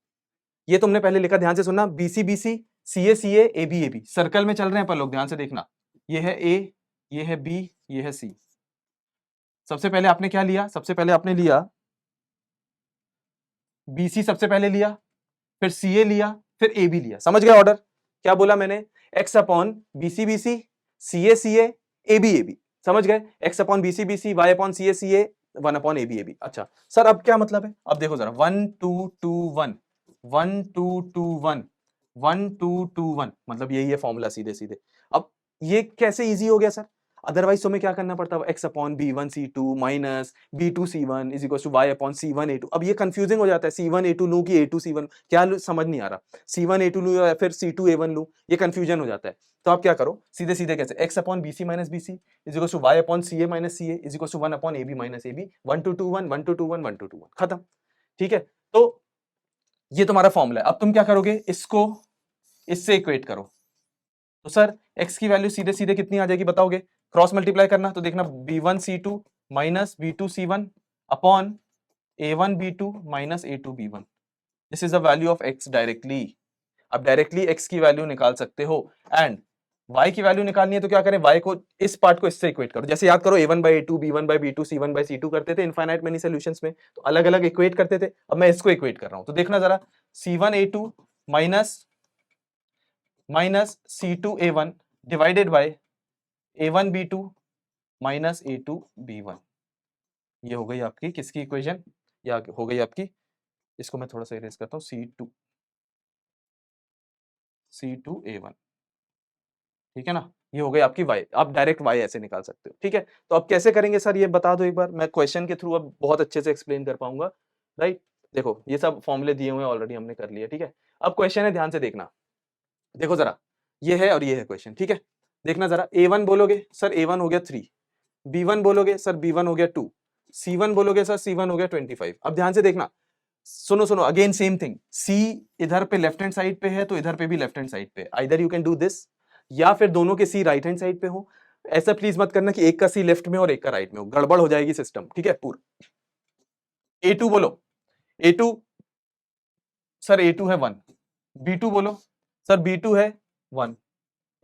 ये तुमने पहले लिखा, ध्यान से सुनना, BC BC CA CA AB AB, circle में चल रहे हैं अपन लोग, ध्यान से देखना। ये है A, ये है B, ये है C। सबसे पहले आपने क्या लिया, सबसे पहले आपने लिया BC, सबसे पहले लिया, फिर CA लिया, फिर AB लिया। समझ गए ऑर्डर? क्या बोला मैंने? x upon BC BC CA CA AB AB, समझ गए? x upon BC BC y upon CA CA 1 upon AB AB। अच्छा सर अब क्या मतलब है? अब देखो जरा, 1 2 2 1 1 2 2 1 1 2 2 1, मतलब यही है फॉर्मूला सीधे सीधे। अब ये कैसे इजी हो गया सर? अदरवाइज तुम्हें क्या करना पड़ता है? x upon B1 C2 minus B2 C1 is equal to y upon C1 A2। अब ये कंफ्यूजिंग हो जाता है, C1 A2 लूं कि A2 C1, क्या समझ नहीं आ रहा। C1 A2 लूं या फिर C2 A1 लूं, ये कंफ्यूजन हो जाता है। तो आप क्या करो, सीधे सीधे कैसे, x upon BC minus BC is equal to y upon CA minus CA is equal to 1 upon AB minus AB, 1 2 2 1 1 2 2 1 1 2 2 1, खत्म। ठीक है, तो ये तुम्हारा फॉर्मूला है। अब तुम क्या करोगे, इसको इससे इक्वेट करो। तो सर x की वैल्यू सीधे सीधे कितनी आ जाएगी बताओगे? क्रॉस मल्टीप्लाई करना, तो देखना B1 C2 minus B2 C1 upon A1 B2 minus A2 B1, this is the value of x directly. अब डायरेक्टली x की वैल्यू निकाल सकते हो, एंड y की वैल्यू निकालनी है तो क्या करें, y को, इस पार्ट को इससे इक्वेट करो। जैसे याद करो A1 by A2 B1 by B2 C1 by C2 करते थे इनफाइनाइट मेनी सॉल्यूशंस में, तो अलग अलग इक्वेट करते थे। अब मैं इसको इक्वेट कर रहा हूं, तो देखना जरा, C1 A2 minus minus C2 A1 divided by A1 B2 minus A2 B1, ये हो गई आपकी किसकी इक्वेशन, या हो गई आपकी, इसको मैं थोड़ा सा इरेज करता हूं, C2 A1, ठीक है ना, ये हो गई आपकी y। आप डायरेक्ट y ऐसे निकाल सकते हो। ठीक है, तो अब कैसे करेंगे सर, ये बता दो एक बार, मैं क्वेश्चन के थ्रू अब बहुत अच्छे से एक्सप्लेन कर पाऊंगा। राइट, देखो ये सब फॉर्मूले दिए हुए हैं ऑलरेडी, हमने कर लिया। ठीक है, अब क्वेश्चन है, ध्यान से देखना। देखो जरा, ये है और ये है क्वेश्चन। ठीक है, देखना जरा, A1 बोलोगे सर A1 हो गया 3, B1 बोलोगे सर B1 हो गया 2, C1 बोलोगे सर C1 हो गया 25। अब ध्यान से देखना, सुनो सुनो, अगेन सेम थिंग, C इधर पे लेफ्ट हैंड साइड पे है तो इधर पे भी लेफ्ट हैंड साइड पे, either you can do this, या फिर दोनों के C राइट हैंड साइड पे हो। ऐसा प्लीज मत करना कि एक का C लेफ्ट में और एक का राइट में हो, गड़बड़ हो जाएगी सिस्टम। ठीक है, पूरा A2 बोलो, A2 सर A2 है 1, B2 बोलो सर B2 है 1,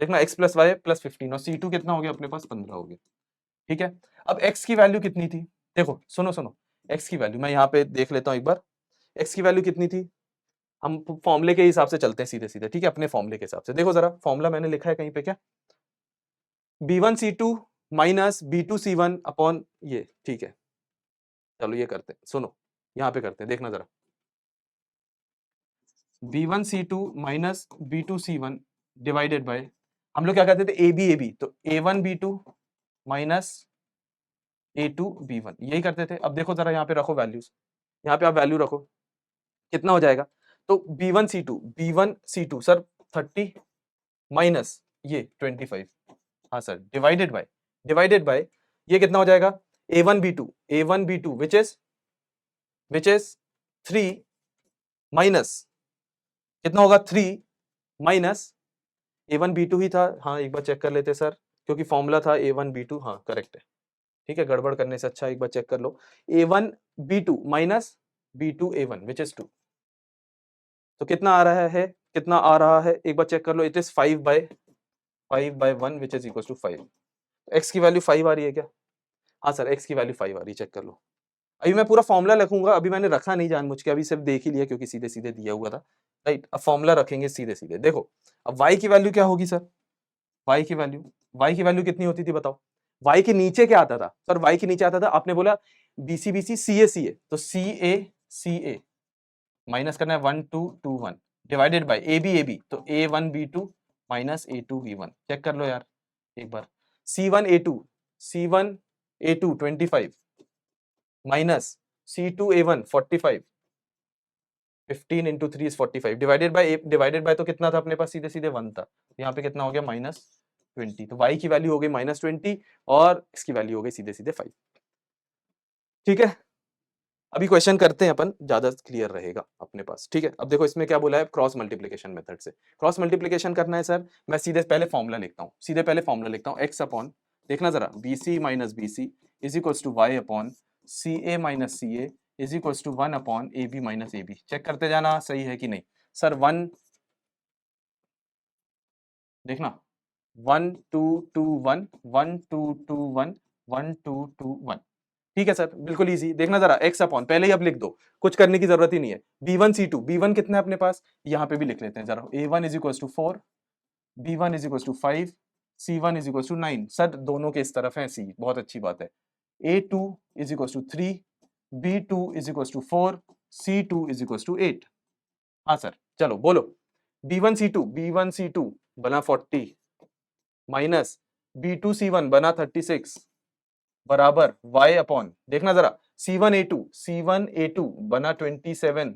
देखना x प्लस वाई प्लस 15, और C2 कितना हो गया अपने पास, 15 हो गया। ठीक है, अब x की वैल्यू कितनी थी, देखो सुनो सुनो, x की वैल्यू मैं यहाँ पे देख लेता हूँ एक बार, x की वैल्यू कितनी थी, हम फॉर्मूले के हिसाब से चलते हैं सीधे सीधे। ठीक है, अपने फॉर्मूले के हिसाब से देखो जरा, फॉर्मूला मैंने लिखा है कहीं पे क्या, B1 C2 minus B2 C1 upon ये। ठीक है, चलो ये करते हैं, सुनो यहाँ पे करते हैं, देखना जरा, B1 C2 minus B2 C1 divided by, हम लोग क्या करते थे, AB तो A1 B2 minus A2 B1, यही करते थे। अब देखो जरा यहाँ पे रखो वैल्यूज, यहाँ पे आप वैल्यू रखो, कितना हो जाएगा, तो B1 C2 सर 30 माइनस ये 25, हाँ सर, डिवाइडेड बाय ये कितना हो जाएगा, A1 B2 which is 3 minus कितना होगा, 3 माइनस A1 B2 ही था, हाँ एक बार चेक कर लेते सर, क्योंकि फॉर्मूला था A1 B2, हाँ करेक्ट है। ठीक है, गड़बड़ करने से अच्छा एक बार चेक कर लो, A1 B2 minus B2 A1 which is 2, तो कितना आ रहा है, कितना आ रहा है एक बार चेक कर लो, it is 5/1 which is equal to 5। X की वैल्यू 5 आ रही है क्या, हाँ सर एक्स की वैल्यू 5 आ रही है, चेक कर लो। अभी मैं पूरा फॉर्मूला लिखूंगा, अभी मैंने रखा नहीं जानबूझ के, अभी सिर्फ देख ही लिया क्योंकि सीधे सीधे दिया हुआ था। राइट, अब फॉर्मूला रखेंगे सीधे सीधे, देखो अब y की वैल्यू क्या होगी सर, y की वैल्यू कितनी होती थी बताओ, y के नीचे क्या आता था सर, y के नीचे आता था, आपने बोला BC BC CA तो CA माइनस करना है 1 2 2 1 डिवाइडेड बाय AB तो A1 B2 minus A2 B1, check कर लो यार एक बार, C1 A2 25 minus C2 A1 45, 15 into 3 is 45 divided by तो कितना था अपने पास, सीधे सीधे 1 था, यहाँ पे कितना हो गया -20, तो y की वैल्यू हो गई -20 और इसकी वैल्यू हो गई सीधे सीधे 5। ठीक है, अभी क्वेश्चन करते हैं अपन, ज्यादा क्लियर रहेगा। अपने पास, ठीक है। अब देखो इसमें क्या बोला है, क्रॉस मल्टीप्लिकेशन मेथड से क्रॉस मल्टीप्लिकेशन करना है सर। मैं सीधे पहले फॉर्मूला लिखता हूँ, सीधे पहले फॉर्मूला लिखता हूँ, एक्स अपॉन, देखना जरा, B C minus B C is equals to y upon C A minus C A is equals to 1 upon A B minus A B. Check करते जाना सही है कि नहीं सर। 1 देखना 1 2 2 1 1 2 2 1 1 2 2 1, ठीक है सर, बिल्कुल इजी। देखना जरा एक्स अपॉन, पहले ही अब लिख दो, कुछ करने की जरूरत ही नहीं है। b1 c2, b1 कितना है अपने पास, यहाँ पे भी लिख लेते हैं जरा, a1 is equal to 4, b1 is equal to 5, c1 is equal to 9। Sir दोनों के इस तरफ है c, बहुत अच्छी बात है। a2 is equal to 3, b2 is equal to 4, c2 is equal to 8। हाँ सर, चलो बोलो, b1 c2 बना 40 माइनस b2 c1 बना 36 बराबर y अपॉन, देखना जरा, C1 A2 बना 27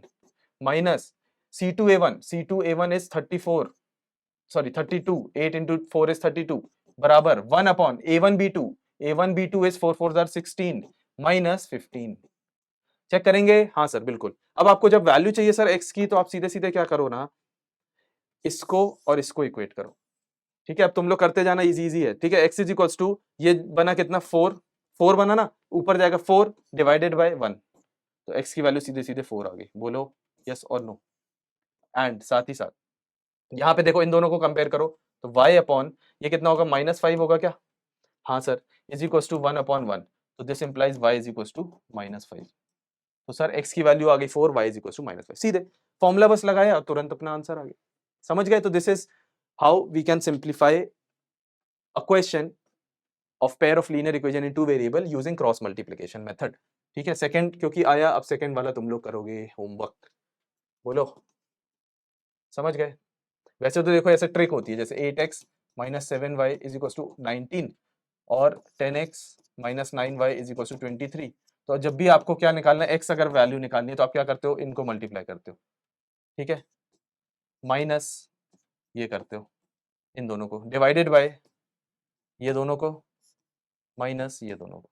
minus C2 A1 is 34, sorry 32, 8 into 4 is 32 बराबर 1 upon A1 B2 is 4 4 16 minus 15। Check करेंगे, हाँ सर बिल्कुल। अब आपको जब वैल्यू चाहिए सर x की, तो आप सीधे सीधे क्या करो ना, इसको और इसको इक्वेट करो, ठीक है। अब तुम लोग करते जाना, इजी इजी है, ठीक है। x इज इक्वल्स टू, ये बना कितना 4, 4 बना ना, ऊपर जाएगा 4 डिवाइडेड बाय 1, तो x की वैल्यू सीधे सीधे 4 आ गई। बोलो यस और नो। एंड साथ ही साथ यहाँ पे देखो, इन दोनों को कंपेयर करो, तो y अपॉन ये कितना होगा, -5 होगा क्या, हाँ sir, is equals to 1 upon 1, तो this implies y is equals to -5। तो सर x की वैल्यू आ गई 4, y इज इक्वल्स टू -5। सीधे फॉर्मूला बस लगाया, तुरंत अपना आंसर आ गया। समझ गए? तो this is how we can simplify a question of pair of linear equation in two variable using cross multiplication method, ठीक है। सेकंड क्योंकि आया, अब सेकंड वाला तुम लोग करोगे होमवर्क। बोलो समझ गए? वैसे तो देखो ऐसे ट्रिक होती है, जैसे 8x minus 7y is equal to 19 और 10x minus 9y is equal to 23। तो जब भी आपको क्या निकालना है, x अगर वैल्यू निकालनी है, तो आप क्या करते हो, इनको मल्टीप्लाई करते हो, ठीक है, माइनस ये करते हो, इन दोनों को डिवाइडेड बाय ये दोनों को, माइनस ये दोनों को।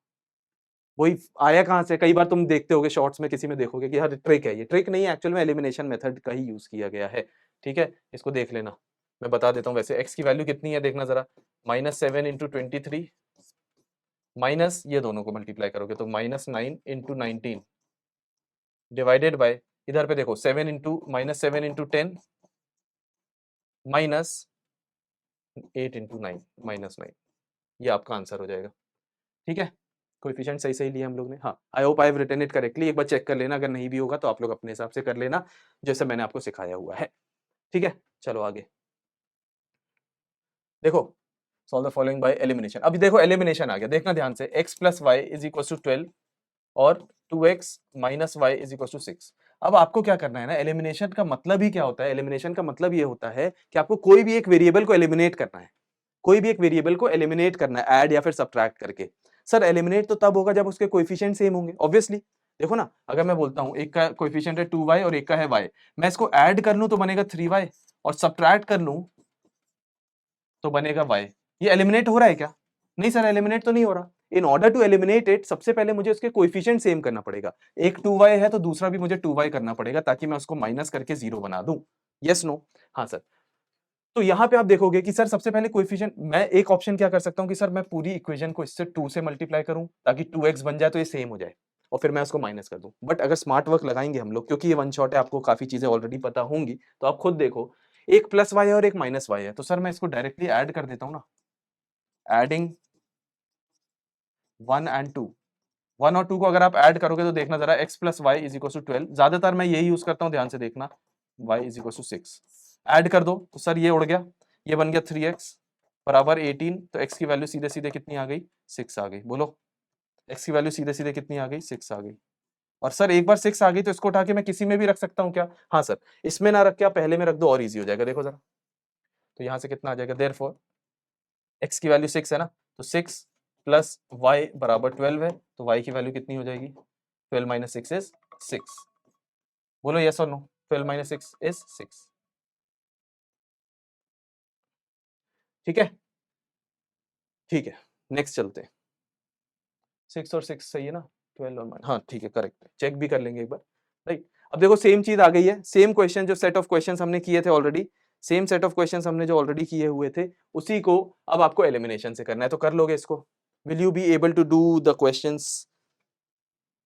वही आया कहाँ से, कई बार तुम देखते होगे शॉर्ट्स में, किसी में देखोगे कि यार ट्रिक है, ये ट्रिक नहीं है, एक्चुअल में एलिमिनेशन मेथड का ही यूज किया गया है, ठीक है। इसको देख लेना, मैं बता देता हूँ। वैसे x की वैल्यू कितनी है, देखना जरा, -7 इंटू 23 माइनस ये दोनों को मल्टीप्लाई करोगे तो -9 इंटू 19 डिवाइडेड बाय, इधर पे देखो 7 इंटू -7 इंटू 10 माइनस 8 इंटू 9 -9, ये आपका आंसर हो जाएगा, ठीक है। कोएफिशिएंट सही सही लिए हम लोग ने, हाँ। I hope I have written it correctly. एक बार चेक कर लेना, अगर नहीं भी होगा तो आप लोग अपने हिसाब से कर लेना, जैसे मैंने आपको सिखाया हुआ है, ठीक है। चलो आगे देखो, solve the following by elimination. अभी देखो एलिमिनेशन आ गया, देखना ध्यान से, x plus Y is equal to 12 और 2x minus Y is equal to 6। अब आपको क्या करना है ना, एलिमिनेशन का मतलब ही क्या होता है, एलिमिनेशन का मतलब ये होता है कि आपको कोई भी एक वेरिएबल को एलिमिनेट करना है, कोई भी एक वेरिएबल को एलिमिनेट करना है, ऐड या फिर सब्ट्रैक्ट करके। सर एलिमिनेट तो तब होगा जब उसके कोएफिशिएंट सेम होंगे, ऑब्वियसली। देखो ना, अगर मैं बोलता हूं एक का कोएफिशिएंट है 2y और एक का है y, मैं इसको ऐड कर लूं तो बनेगा 3y, और सब्ट्रैक्ट कर लूं तो बनेगा y। ये एलिमिनेट हो रहा है क्या? नहीं सर, एलिमिनेट तो नहीं हो रहा। In order to eliminate it, सबसे पहले मुझे उसके कोएफिशिएंट सेम करना पड़ेगा। एक 2y है तो दूसरा भी मुझे 2y करना पड़ेगा, ताकि मैं उसको माइनस करके 0 बना दूं। Yes no? हाँ सर। तो यहाँ पे आप देखोगे कि सर सबसे पहले कोएफिशिएंट, मैं एक ऑप्शन क्या कर सकता हूँ कि सर मैं पूरी इक्वेशन को इससे 2 से मल्टीप्लाई करूं, ताकि 2x बन जाए तो ये सेम हो जाए, और फिर मैं उसको माइनस कर दूं। बट अगर स्मार्ट वर्क लगाएंगे हम लोग, क्योंकि ये वन शॉट है, आपको काफी चीजें ऑलरेडी पता होंगी, तो आप खुद देखो, एक प्लस वाई है और एक माइनस वाई है, तो सर मैं इसको डायरेक्टली ऐड कर देता हूँ ना, एडिंग 1 एंड 2, 1 और 2 को अगर आप ऐड करोगे तो देखना जरा, x plus Y is equal to 12, ज्यादातर मैं यही यूज करता हूँ, ध्यान से देखना, y is equal to 6, add कर दो तो सर ये उड़ गया, ये बन गया 3x बराबर 18, तो x की वैल्यू सीधे सीधे कितनी आ गई, 6 आ गई। बोलो x की वैल्यू सीधे सीधे कितनी आ गई, 6 आ गई। और सर एक बार 6 आ गई तो इसको उठा के मैं किसी में भी रख सकता हूँ क्या? हाँ सर, इसमें ना रख के आप पहले में रख दो और इजी हो जाएगा। देखो जरा, तो यहाँ से कितना आ जाएगा, देयरफॉर x की वैल्यू 6 है ना, तो 6 प्लस y बराबर 12 है, तो y की वैल्यू कितनी हो जाएगी, 12 माइनस 6 इज 6। बोलो यस और नो, 12 माइनस 6 इज 6, ठीक है। ठीक है, नेक्स्ट चलते हैं। 6 और 6 सही है ना, 12 और हाँ ठीक है, करेक्ट है, चेक भी कर लेंगे एक बार, राइट। अब देखो सेम चीज आ गई है, सेम क्वेश्चन जो सेट ऑफ क्वेश्चंस हमने किए थे already, same set of questions हमने जो ऑलरेडी किए हुए थे, उसी को अब आपको एलिमिनेशन से करना है, तो कर लोगे इसको? Will you be able to do the questions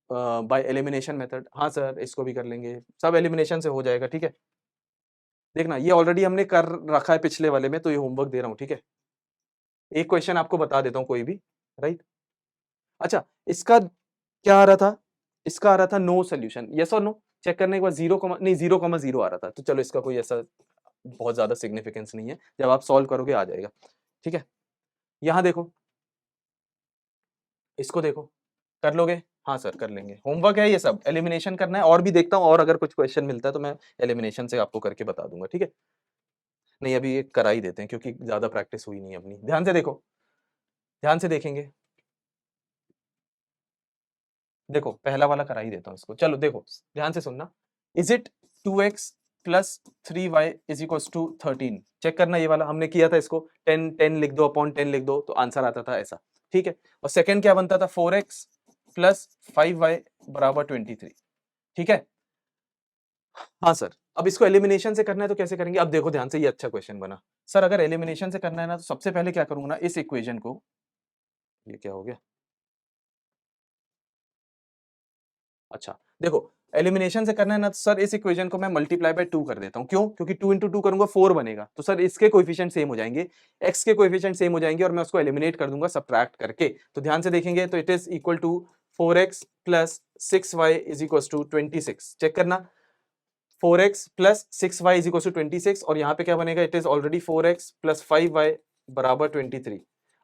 by elimination method? हाँ सर, इसको भी कर लेंगे, सब एलिमिनेशन से हो जाएगा, ठीक है। देखना ये ऑलरेडी हमने कर रखा है पिछले वाले में, तो ये होमवर्क दे रहा हूँ, ठीक है। एक क्वेश्चन आपको बता देता हूँ कोई भी, राइट। अच्छा, इसका क्या आ रहा था? इसका आ रहा था नो सोल्यूशन, यस और नो। चेक करने के बाद 0,0 आ रहा था, तो चलो इसका कोई ऐसा बहुत ज्यादा सिग्निफिकेंस नहीं है, जब आप सॉल्व करोगे आ जाएगा, ठीक है। यहां देखो, इसको देखो, कर लोगे? हाँ सर कर लेंगे, होमवर्क है ये सब, एलिमिनेशन करना है। और भी देखता हूँ, और अगर कुछ क्वेश्चन मिलता है तो मैं एलिमिनेशन से आपको करके बता दूंगा, ठीक है। नहीं अभी ये करा ही देते हैं, क्योंकि ज्यादा प्रैक्टिस हुई नहीं है अपनी। ध्यान से देखो, ध्यान से देखेंगे, देखो पहला वाला करा ही देता हूँ इसको। चलो देखो ध्यान से सुनना, is it 2x plus 3y is equals to 13? Check करना, ये वाला हमने किया था, इसको 10 लिख दो, अपॉन 10 लिख दो, तो आंसर आता था ऐसा, ठीक है। और सेकंड क्या बनता था? 4x प्लस 5y बराबर 23, ठीक है। हाँ सर, अब इसको एलिमिनेशन से करना है तो कैसे करेंगे? अब देखो ध्यान से, ये अच्छा क्वेश्चन बना। सर अगर एलिमिनेशन से करना है ना, तो सबसे पहले क्या करूंगा ना, इस इक्वेशन को, ये क्या हो गया, अच्छा देखो, एलिमिनेशन से करना है ना, तो सर इस इक्वेशन को मैं मल्टीप्लाई बाय 2 कर देता हूं। क्यों? क्योंकि 2 इंटू 2 करूंगा 4 बनेगा, तो सर इसके कोएफिशिएंट सेम हो जाएंगे, x के कोएफिशिएंट सेम हो जाएंगे, और मैं उसको एलिमिनेट कर दूंगा सब्ट्रैक्ट करके। तो ध्यान से देखेंगे, तो it is equal to 4x plus 6y is equal to 26। Check करना, 4x plus 6y is equal to 26, और यहाँ पे क्या बनेगा? It is already 4x plus 5y बराबर 23।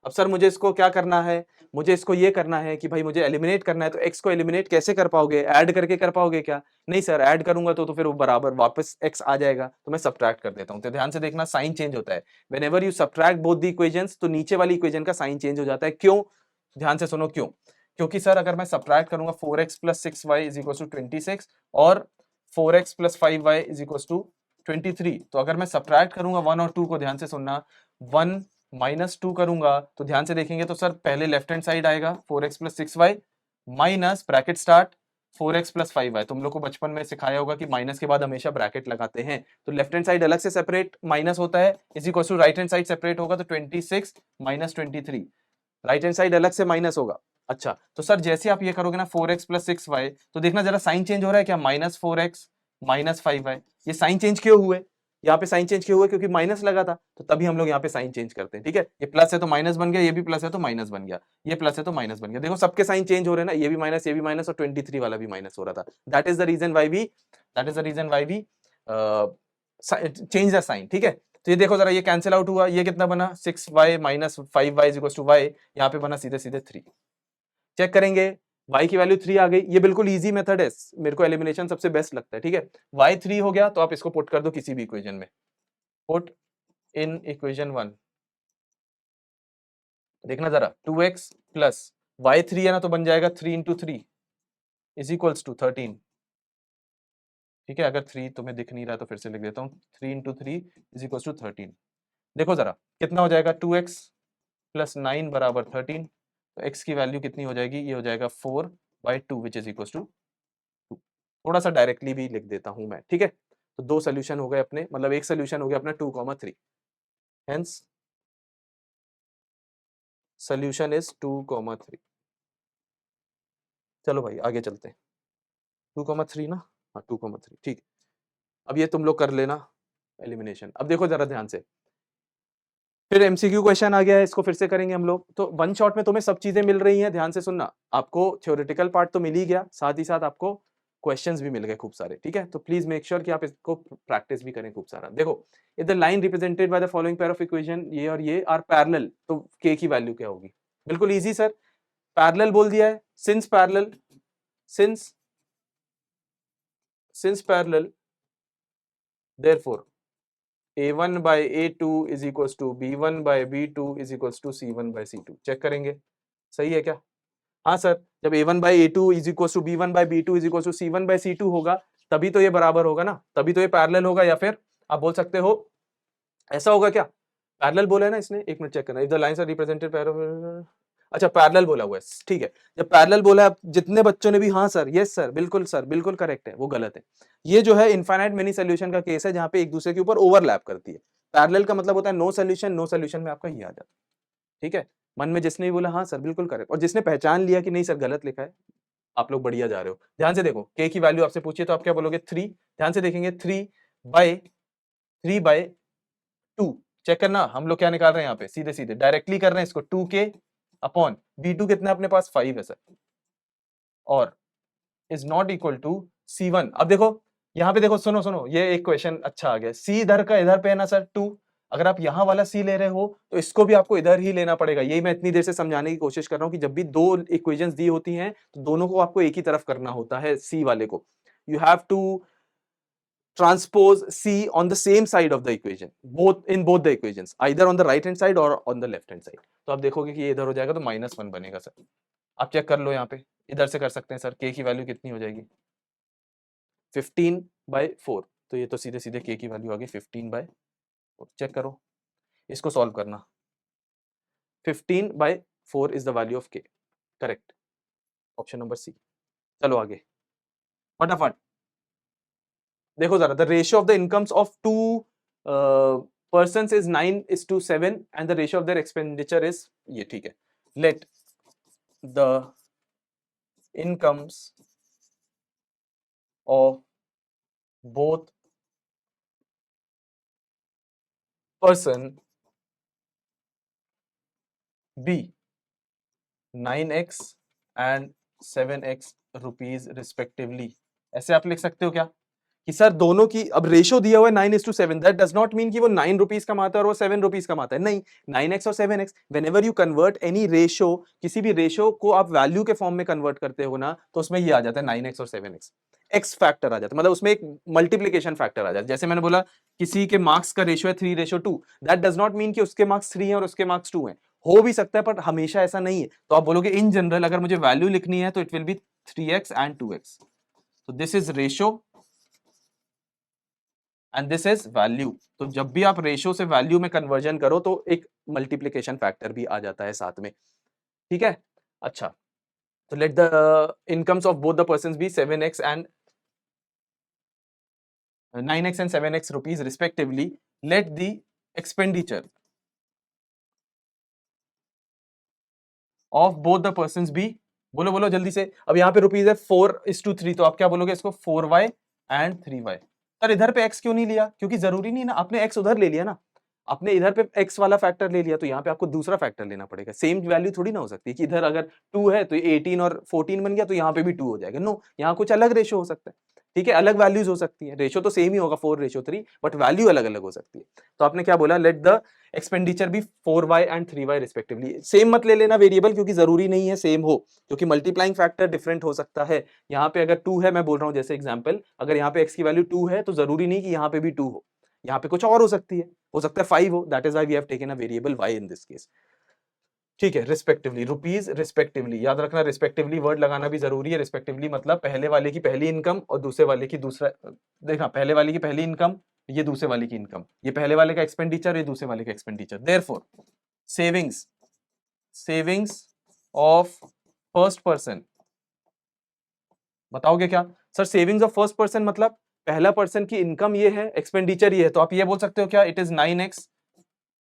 अब सर मुझे इसको क्या करना है? मुझे इसको ये करना है कि भाई मुझे एलिमिनेट करना है, तो x को एलिमिनेट कैसे कर पाओगे? ऐड करके कर पाओगे क्या? नहीं सर, ऐड करूंगा तो फिर वो बराबर वापस x आ जाएगा, तो मैं सब्ट्रैक्ट कर देता हूं। तो ध्यान से देखना, साइन चेंज होता है whenever you subtract both the equations, तो नीचे वाली इक्वेशन का साइन चेंज हो जाता है। क्यों? ध्यान से सुनो क्यों। क्योंकि सर अगर मैं सब्ट्रैक्ट करूंगा 4x plus 6y is equal to 26 और 4x plus 5y is equal to 23, तो अगर मैं सब्ट्रैक्ट करूंगा 1 और 2 को, ध्यान से सुनना, 1 माइनस 2 करूंगा, तो ध्यान से देखेंगे, तो सर पहले लेफ्ट हैंड साइड आएगा 4x plus 6y minus bracket start 4x plus 5y। तुम लोग को बचपन में सिखाया होगा कि माइनस के बाद हमेशा ब्रैकेट लगाते हैं, तो लेफ्ट हैंड साइड अलग से सेपरेट माइनस होता है, is equal to right hand side separate होगा, तो 26 माइनस 23, राइट हैंड साइड अलग से माइनस होगा। अच्छा, तो सर जैसे आप ये करोगे ना 4x प्लस 6y, तो देखना जरा साइन चेंज हो रहा है क्या? माइनस 4x माइनस 5y, ये साइन चेंज क्यों हुए? यहाँ पे साइन चेंज क्यों हुआ? क्योंकि माइनस लगा था, तो तभी हम लोग यहाँ पे साइन चेंज करते हैं, ठीक है। ये प्लस है तो माइनस बन गया, ये भी प्लस है तो माइनस बन गया, ये प्लस है तो माइनस बन गया। देखो सबके साइन चेंज हो रहे हैं ना, ये भी माइनस, ये भी माइनस, और 23 वाला भी माइनस हो रहा था। That is the reason why we change the sign, ठीक है। तो ये देखो जरा, ये कैंसिल आउट हुआ, ये कितना बना? 6y minus 5y is equal to y, यहाँ पे बना सीधे सीधे 3। चेक करेंगे, y की वैल्यू 3 आ गई। ये बिल्कुल इजी मेथड है, मेरे को एलिमिनेशन सबसे बेस्ट लगता है, ठीक है। y 3 हो गया, तो आप इसको पुट कर दो किसी भी इक्वेशन में, पुट इन इक्वेशन 1। देखना जरा, 2x प्लस y 3 है ना, तो बन जाएगा 3 इंटू 3 इज इक्वल्स टू 13, ठीक है। अगर 3 तुम्हें दिख नहीं रहा तो फिर से लिख देता हूँ, 3 इंटू 3 इज इक्वल्स टू 13। देखो जरा कितना हो जाएगा, 2x प्लस 9 बराबर 13, तो x की वैल्यू कितनी हो जाएगी? ये हो जाएगा 4/2 विच इज इक्वल्स टू 2। थोड़ा सा डायरेक्टली भी लिख देता हूं मैं, ठीक है। तो दो सोल्यूशन हो गए अपने, मतलब एक सोल्यूशन हो गया अपना 2,3, हेंस सोल्यूशन इज 2,3। चलो भाई आगे चलते हैं, 2,3 ना, हाँ 2,3, ठीक। अब ये तुम लोग कर लेना एलिमिनेशन। अब देखो जरा ध्यान से, फिर एमसीक्यू क्वेश्चन आ गया है, इसको फिर से करेंगे हम लोग। तो वन शॉट में तुम्हें सब चीजें मिल रही हैं, ध्यान से सुनना। आपको थ्योरेटिकल पार्ट तो मिल ही गया, साथ ही साथ आपको क्वेश्चंस भी मिल गए खूब सारे, ठीक है। तो प्लीज मेक श्योर कि आप इसको प्रैक्टिस भी करें खूब सारा। देखो, if the line represented by the following pair of equation, ये और ये आर पैरेलल, तो के की वैल्यू क्या होगी? बिल्कुल इजी सर, पैरेलल बोल दिया है, since parallel, since parallel, therefore A1 by A2 is equals to B1 by B2 is equals to C1 by C2। Check करेंगे, सही है क्या? हाँ सर, जब A1 by A2 is equals to B1 by B2 is equals to C1 by C2 होगा, तभी तो ये बराबर होगा ना, तभी तो ये पैरेलल होगा। या फिर आप बोल सकते हो ऐसा होगा क्या? पैरेलल बोला है ना इसने, एक मिनट चेक करना, if the lines are represented parallel, अच्छा पैरेलल बोला हुआ है, ठीक है। जब पैरेलल बोला है, जितने बच्चों ने भी हाँ सर, यस सर, बिल्कुल करेक्ट है, वो गलत है। ये जो है इनफाइनाइट मेनी सोल्यूशन का केस है जहां पे एक दूसरे के ऊपर ओवरलैप करती है। पैरेलल का मतलब होता है नो सोल्यूशन, नो सोल्यूशन में आपका ये आ जाता है, ठीक है। मन में जिसने भी बोला हाँ सर बिल्कुल करेक्ट, और जिसने पहचान लिया कि नहीं सर गलत लिखा है, आप लोग बढ़िया जा रहे हो। ध्यान से देखो, के की वैल्यू आपसे पूछिए तो आप क्या बोलोगे 3। ध्यान से देखेंगे 3/2 चेक करना, हम लोग क्या निकाल रहे हैं यहाँ पे, सीधे सीधे डायरेक्टली कर रहे हैं इसको, 2k अपॉन b2 कितना अपने पास 5 है सर, और is not equal to C1। अब देखो यहाँ पे देखो, सुनो सुनो, ये एक क्वेश्चन अच्छा आ गया, C इधर का इधर पे है ना सर 2, अगर आप यहाँ वाला C ले रहे हो तो इसको भी आपको इधर ही लेना पड़ेगा। यही मैं इतनी देर से समझाने की कोशिश कर रहा हूँ कि जब भी दो इक्वेशंस दी होती हैं तो दोनों को आपको एक ही तरफ करना होता है, C वाले को। You have to transpose C on the same side of the equation, both the equations, either on the right hand side or on the left hand side। तो आप देखोगे कि ये इधर हो जाएगा तो -1 बनेगा सर। आप चेक कर लो, यहाँ पे इधर से कर सकते हैं सर, k की वैल्यू कितनी हो जाएगी 15/4, तो ये तो सीधे सीधे k की वैल्यू आ गई 15/4। चेक करो, इसको सॉल्व करना, 15/4 is the value of k, correct, option number C. चलो आगे फटाफट देखो जरा, the ratio of the incomes of two persons is 9:7 and the ratio of their expenditure is ये, ठीक है। Let the incomes of both person be 9x and 7x rupees respectively। ऐसे आप लिख सकते हो क्या कि सर दोनों की, अब रेशियो दिया हुआ है 9:7, दैट डज नॉट मीन कि वो 9 रुपीज कमाता है और वो 7 रुपीज कमाता है, नहीं। 9x और 7x, whenever you convert any ratio, किसी भी रेशियो को आप वैल्यू के फॉर्म में कन्वर्ट करते हो ना, तो उसमें ये आ जाता है 9x और 7x, एक्स फैक्टर आ जाता है, मतलब उसमें एक मल्टीप्लीकेशन फैक्टर आ जाता है। जैसे मैंने बोला किसी के मार्क्स का रेशियो है 3:2, दैट डज नॉट मीन कि उसके मार्क्स 3 हैं और उसके मार्क्स 2 हैं, हो भी सकता है पर हमेशा ऐसा नहीं है। तो आप बोलोगे इन जनरल अगर मुझे वैल्यू लिखनी है तो it will B 3x and 2x, तो this is ratio and this is value. तो जब भी आप रेशियो से वैल्यू में कन्वर्जन करो तो एक मल्टीप्लिकेशन फैक्टर भी आ जाता है साथ में, ठीक है। अच्छा, तो let the incomes of both the persons be 7x and 9x and 7x rupees respectively। Let the expenditure of both the persons be, बोलो बोलो जल्दी से। अब यहाँ पे रुपीज है 4:3, तो आप क्या बोलोगे इसको 4y एंड 3y। सर इधर पे x क्यों नहीं लिया, क्योंकि जरूरी नहीं ना, आपने x उधर ले लिया ना, आपने इधर पे x वाला फैक्टर ले लिया, तो यहाँ पे आपको दूसरा फैक्टर लेना पड़ेगा। सेम वैल्यू थोड़ी ना हो सकती है कि इधर अगर 2 है तो 18 और 14 बन गया तो यहाँ पे भी 2 हो जाएगा, नो, यहाँ कुछ अलग रेशियो हो सकता है, ठीक है, अलग वैल्यूज हो सकती है, रेशियो तो सेम ही होगा 4:3, बट वैल्यू अलग अलग हो सकती है। तो आपने क्या बोला, लेट द एक्सपेंडिचर भी 4y and 3y respectively. Same मत ले लेना वेरिएबल, क्योंकि जरूरी नहीं है सेम हो, क्योंकि मल्टीप्लाइंग फैक्टर डिफरेंट हो सकता है। यहाँ पे अगर 2 है, मैं बोल रहा हूँ जैसे एग्जांपल, अगर यहाँ पे x की वैल्यू 2 है तो जरूरी नहीं कि यहाँ पे भी 2 हो, यहाँ पे कुछ और हो सकती है, हो सकता है 5 हो, that is why we have taken a variable y in this case, ठीक है। रिस्पेक्टिवली, रुपीज रिस्पेक्टिवली, याद रखना रिस्पेक्टिवली वर्ड लगाना भी जरूरी है। रिस्पेक्टिवली मतलब पहले वाले की पहली इनकम और दूसरे वाले की दूसरा, देखना पहले वाले की पहली इनकम, ये दूसरे वाले की इनकम, ये पहले वाले का एक्सपेंडिचर, ये दूसरे वाले का expenditure. Therefore savings of first person, बताओगे क्या sir, savings of first person मतलब पहला पर्सन की इनकम ये है, एक्सपेंडिचर ये है, तो आप ये बोल सकते हो क्या, it is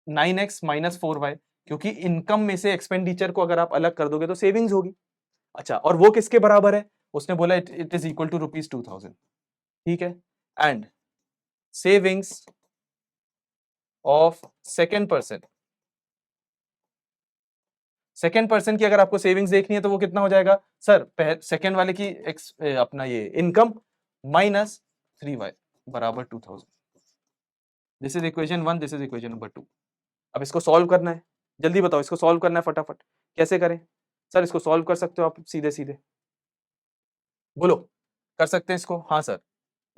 9x minus 4y, क्योंकि इनकम में से एक्सपेंडिचर को अगर आप अलग कर दोगे तो सेविंग्स होगी। अच्छा, और वो किसके बराबर है, उसने बोला इट इज इक्वल टू ₹2000, ठीक है। And savings of second person, second person की अगर आपको सेविंग्स देखनी है तो वो कितना हो जाएगा सर, सेकेंड वाले की अपना ये इनकम माइनस 3y बराबर 2000। This is equation 1, this is equation number 2। अब इसको सॉल्व करना है, जल्दी बताओ, इसको सॉल्व करना है फटाफट, कैसे करें सर, इसको सॉल्व कर सकते हो आप सीधे सीधे, बोलो कर सकते हैं इसको, हाँ sir.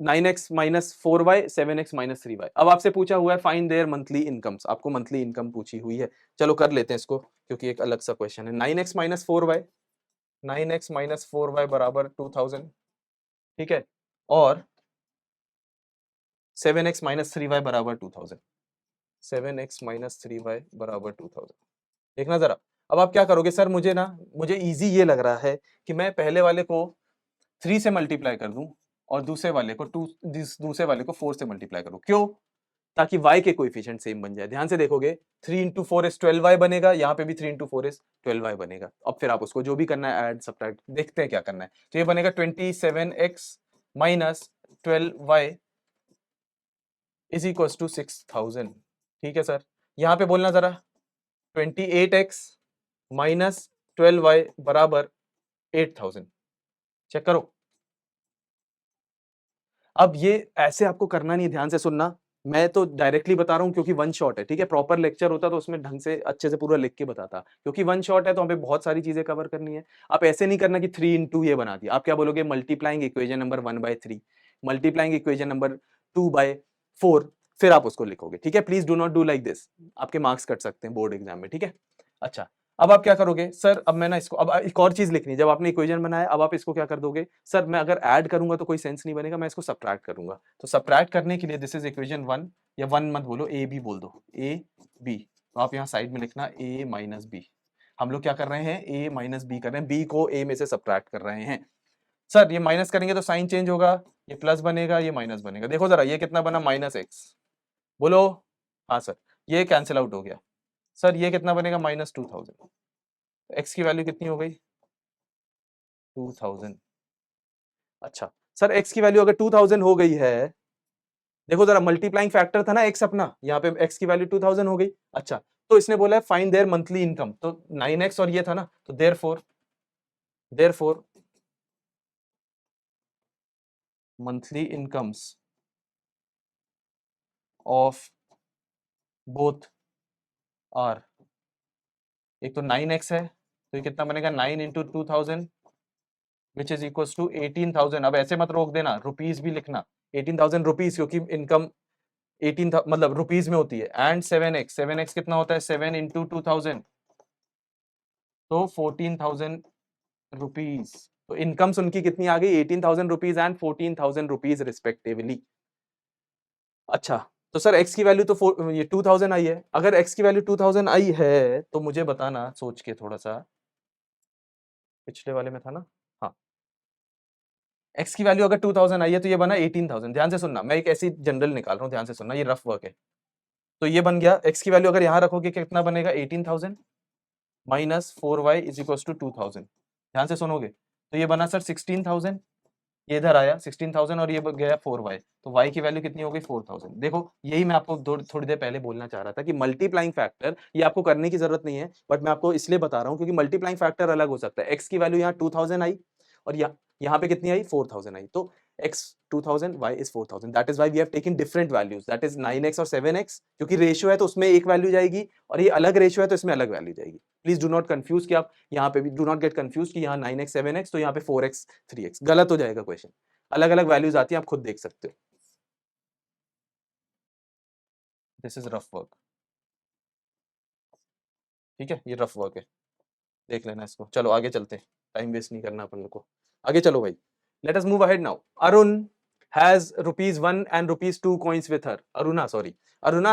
9x minus 4y, 7x minus 3y। अब आपसे पूछा हुआ है फाइंड देयर मंथली इनकम्स, आपको मंथली इनकम पूछी हुई है, चलो कर लेते हैं इसको, क्योंकि एक अलग सा क्वेश्चन है। 9x minus 4y, 9x minus 4y बराबर 2000, ठीक है, और 7x माइनस 3y बराबर 2000, 7x माइनस 3y बराबर 2000। देखना जरा, अब आप क्या करोगे सर, मुझे इजी ये लग रहा है कि मैं पहले वाले को 3 से मल्टीप्लाई कर दूं और दूसरे वाले को 4 से मल्टीप्लाई करूं। क्यों? ताकि y के कोएफिशिएंट सेम बन जाए। ध्यान से देखोगे 3 into 4 is 12y बनेगा, यहाँ पे भी 3 into 4 is 12y बनेगा। अब फिर आप उसको जो भी करना है ऐड सब्ट्रैक्ट, देखते हैं क्या करना है। तो ये बनेगा 27x minus 12y is equal to 6000। ठीक है सर, यहाँ पे बोलना जरा 28x माइनस 12y बराबर 8000। चेक करो। अब ये ऐसे आपको करना नहीं है, ध्यान से सुनना। मैं तो डायरेक्टली बता रहा हूँ क्योंकि वन शॉट है, ठीक है। प्रॉपर लेक्चर होता तो उसमें ढंग से अच्छे से पूरा लिख के बताता, क्योंकि वन शॉट है तो हमें बहुत सारी चीजें कवर करनी है। आप ऐसे नहीं करना कि 3 into ये बना दिया। आप क्या बोलोगे, multiplying equation number 1/3, multiplying equation number 2/4, फिर आप उसको लिखोगे, ठीक है। Please do not do like this, आपके मार्क्स कट सकते हैं बोर्ड एग्जाम में, ठीक है। अच्छा, अब आप क्या करोगे सर, अब मैं ना इसको, अब एक और चीज लिखनी है। जब आपने इक्वेशन बनाया, अब आप इसको क्या कर दोगे सर, मैं अगर ऐड करूंगा तो कोई सेंस नहीं बनेगा, मैं इसको सब्ट्रैक्ट करूंगा। तो सब्ट्रैक्ट करने के लिए दिस इज इक्वेशन 1, या 1 मत बोलो, ए बी बोल दो, ए बी। तो आप यहाँ साइड में लिखना a माइनस बी। हम लोग क्या कर रहे हैं, a माइनस बी कर रहे हैं, b को a में से सब्ट्रैक्ट कर रहे हैं। सर ये माइनस करेंगे तो साइन चेंज होगा, ये प्लस बनेगा, ये माइनस बनेगा। देखो जरा, ये कितना बना, -x। बोलो हाँ सर, ये कैंसिल आउट हो गया। सर ये कितना बनेगा, -2000। x की वैल्यू कितनी हो गई, 2000। अच्छा सर, x की वैल्यू अगर 2000 हो गई है, देखो जरा, मल्टीप्लाइंग फैक्टर था ना x अपना, यहाँ पे x की वैल्यू 2000 हो गई। अच्छा, तो इसने बोला है फाइंड देयर मंथली इनकम, तो 9x और ये था ना, तो therefore monthly incomes of both are, एक तो 9x है, तो ये कितना बनेगा, 9 into 2000 which is equal to 18,000। अब ऐसे मत रोक देना, रुपीज भी लिखना, 18,000 रुपीज, क्योंकि इनकम 18 मतलब रुपीज में होती है। एंड 7x कितना होता है, 7 into 2000, तो 14,000 रुपीज। तो इनकम्स उनकी कितनी आ गई, 18,000 रुपीज एंड 14,000 रुपीज रिस्पेक्टिवली। अच्छा, तो सर x की वैल्यू तो ये 2000 आई है। अगर x की वैल्यू 2000 आई है तो मुझे बताना, सोच के थोड़ा सा, पिछले वाले में था ना, हाँ, x की वैल्यू अगर 2000 आई है तो ये बना 18,000। ध्यान से सुनना, मैं एक ऐसी जनरल निकाल रहा हूँ, ध्यान से सुनना, ये रफ वर्क है। तो ये बन गया, x की वैल्यू अगर यहाँ रखोगे कितना बनेगा, 18,000 minus 4y is equal to 2000। ध्यान से सुनोगे, तो ये बना सर 16,000, ये इधर आया 16,000 और ये गया 4y, तो y की वैल्यू कितनी हो गई, 4000। देखो, यही मैं आपको थोड़ी देर पहले बोलना चाह रहा था कि मल्टीप्लाइंग फैक्टर ये आपको करने की जरूरत नहीं है, बट मैं आपको इसलिए बता रहा हूँ क्योंकि मल्टीप्लाइंग फैक्टर अलग हो सकता है। x की वैल्यू यहाँ 2000 आई और यहाँ पे कितनी आई, 4000 आई, तो x 2000, y is 4000। That is why we have taken different values, that is 9x और 7x, क्योंकि रेशियो है तो उसमें एक वैल्यू जाएगी और ये अलग रेशियो है तो इसमें अलग वैल्यू जाएगी। प्लीज डू नॉट कंफ्यूज कि आप यहाँ पे भी डू नॉट गेट कंफ्यूज कि यहाँ 9x 7x तो यहाँ पे 4x 3x, गलत हो जाएगा क्वेश्चन। अलग अलग वैल्यूज आती हैं, आप खुद देख सकते हो। दिस इज रफ वर्क, ठीक है, ये रफ वर्क है, देख लेना इसको। चलो आगे चलते हैं, टाइम वेस्ट नहीं करना अपन लोग को, आगे चलो भाई। Let us move ahead now. Arun has ₹1 and ₹2 coins with her। Aruna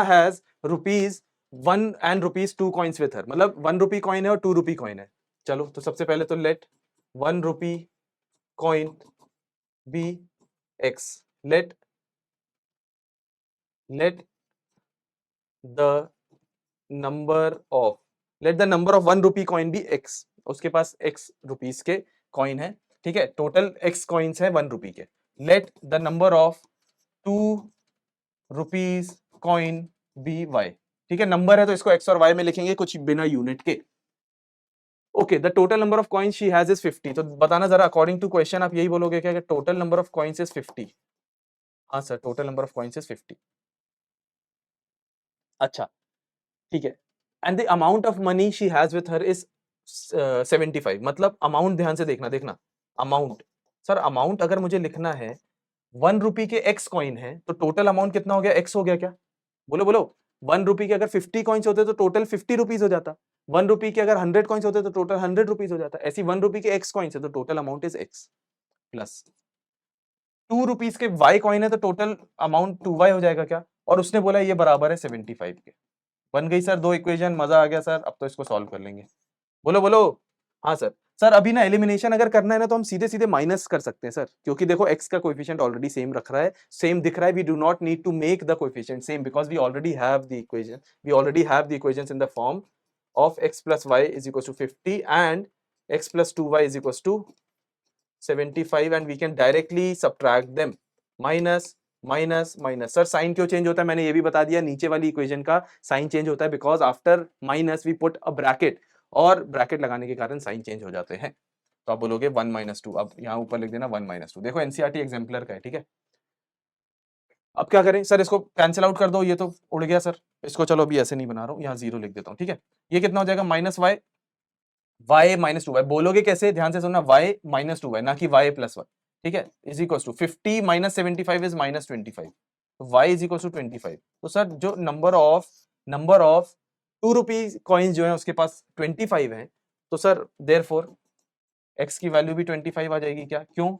has ₹1 and ₹2 coins with her, मतलब 1 रुपी कॉइन है और 2 रुपी कॉइन है। चलो, तो सबसे पहले तो let 1 rupee coin be x, let the number of 1 rupee coin भी x, उसके पास x रुपीस के कॉइन है, ठीक है। टोटल x कॉइन्स है 1 रुपी के। Let the number of 2 rupees coin be y, ठीक है। नंबर है तो इसको x और y में लिखेंगे, कुछ बिना यूनिट के। Okay, the total number of coins she has is 50। तो बताना जरा, अकॉर्डिंग टू क्वेश्चन आप यही बोलोगे क्या, total number of coins is 50? हाँ sir, total number of coins is 50। अच्छा, ठीक है। And the amount of money she has with her is 75। मतलब अमाउंट ध्यान से देखना अमाउंट। सर अमाउंट अगर मुझे लिखना है, 1 रुपी के x कॉइन है तो टोटल अमाउंट कितना हो गया, x हो गया क्या? बोलो 1 रुपी के अगर 50 कॉइन्स होते तो टोटल 50 रुपीज हो जाता। 1 रुपी के अगर 100 कॉइन्स होते तो टोटल 100 रुपीज हो जाता। ऐसी 1 रुपी के x कॉइन्स है तो total amount is x, plus 2 rupees के y कॉइन है तो टोटल अमाउंट 2y हो जाएगा क्या? और उसने बोला ये बराबर है 75 के। बन गई सर दो इक्वेशन, मजा आ गया सर। अब तो इसको सॉल्व कर लेंगे। बोलो बोलो। हाँ सर। सर अभी ना एलिमिनेशन अगर करना है ना तो हम सीधे सीधे माइनस कर सकते हैं सर, क्योंकि देखो x का कोएफिशिएंट ऑलरेडी सेम रख रहा है, सेम दिख रहा है, we do not need to make the coefficient same because we already have the equation, we already have the equations in the form of x plus y is equals to 50 and x plus 2y is equals to 75 and we can directly subtract them, minus minus minus. Sir sign क्यों चेंज होता है मैंने ये भी बता दिया, नीचे वाली इक्वेशन का साइन चेंज होता है because after minus we put a bracket, और ब्रैकेट लगाने के कारण साइन चेंज हो जाते हैं। तो आप बोलोगे 1 माइनस 2, अब यहाँ ऊपर लिख देना 1 माइनस 2। देखो एनसीईआरटी एग्जाम्पलर का है, ठीक है। अब क्या करें सर, इसको कैंसिल आउट कर दो, ये तो उड़ गया सर, इसको चलो अभी ऐसे नहीं बना रहा हूँ, यहाँ 0 लिख देता हूँ, ठीक है। ये कितना हो जाएगा minus Y, y minus 2y, बोलोगे कैसे, ध्यान से सुनना, y माइनस 2y ना कि y प्लस 1, ठीक है, is equal to 50 minus 75 is minus 25, तो y इज इक्वल टू 25। तो सर जो नंबर ऑफ 2 रुपीज कॉइन्स जो है उसके पास 25 है, तो सर देयरफॉर x की वैल्यू भी 25 आ जाएगी क्या, क्यों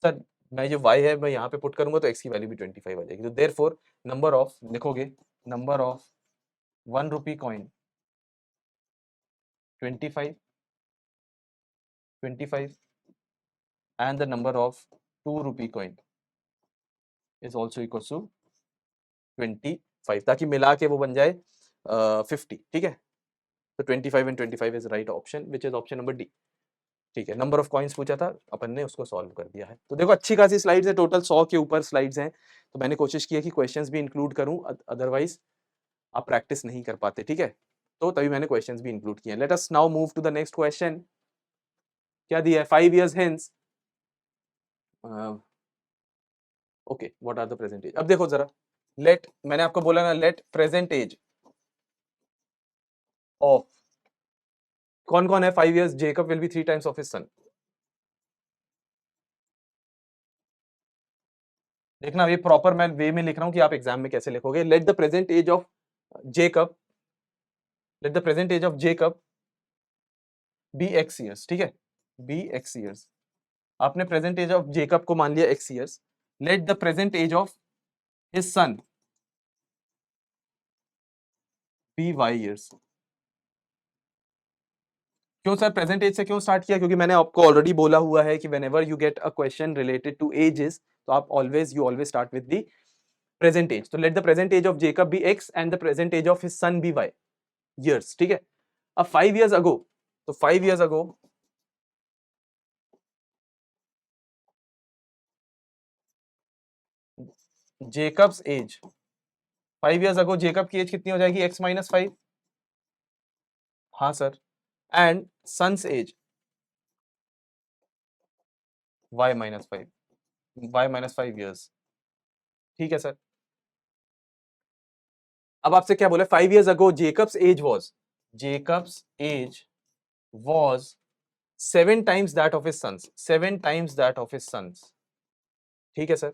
सर, मैं जो y है मैं यहाँ पे पुट करूंगा तो x की वैल्यू भी 25 आ जाएगी, तो देयरफॉर नंबर ऑफ, लिखोगे number of 1 rupee coin 25 and the number of 2 rupee coin is also equals to 25, ताकि मिला के वो बन जाए 50, ठीक है। तो 25 and 25 is right option which is option number D, ठीक है। नंबर ऑफ कॉइन्स पूछा था, अपन ने उसको सॉल्व कर दिया है। तो देखो अच्छी खासी स्लाइड्स है, टोटल 100 के ऊपर स्लाइड्स हैं, तो मैंने कोशिश की है कि क्वेश्चंस भी इंक्लूड करूं, अदरवाइज आप प्रैक्टिस नहीं कर पाते, ठीक है। तो तभी मैंने क्वेश्चंस भी इंक्लूड किए हैं। Let us now move to the next question. क्या दिया है, 5 years hence, okay what are the present age. अब देखो जरा, लेट, मैंने आपको बोला ना, लेट प्रेजेंट एज ऑफ कौन कौन है 5 years, Jacob will be 3 times of his सन। देखना ये प्रॉपर मैं वे में लिख रहा हूं कि आप एग्जाम में कैसे लिखोगे। Let the present age of Jacob, let the present age of Jacob be x years, ठीक है, बी x years। आपने प्रेजेंट एज ऑफ जेकब को मान लिया x years। Let the present age of his son be y years। क्यों सर प्रेजेंट एज से क्यों स्टार्ट किया, क्योंकि मैंने आपको ऑलरेडी बोला हुआ है कि whenever you get a question related to ages, तो आप you always start with the present age. तो let the present age of Jacob be x and the present age of his son be y years, ठीक है। अब 5 years अगो, तो 5 years ago Jacob's age, 5 years अगो जेकब की एज कितनी हो जाएगी, x माइनस 5, हाँ sir, and son's age y minus 5, y minus 5 years, ठीक है सर। अब आपसे क्या बोले, 5 years ago Jacob's age was 7 times that of his sons, 7 times that of his sons, ठीक है सर,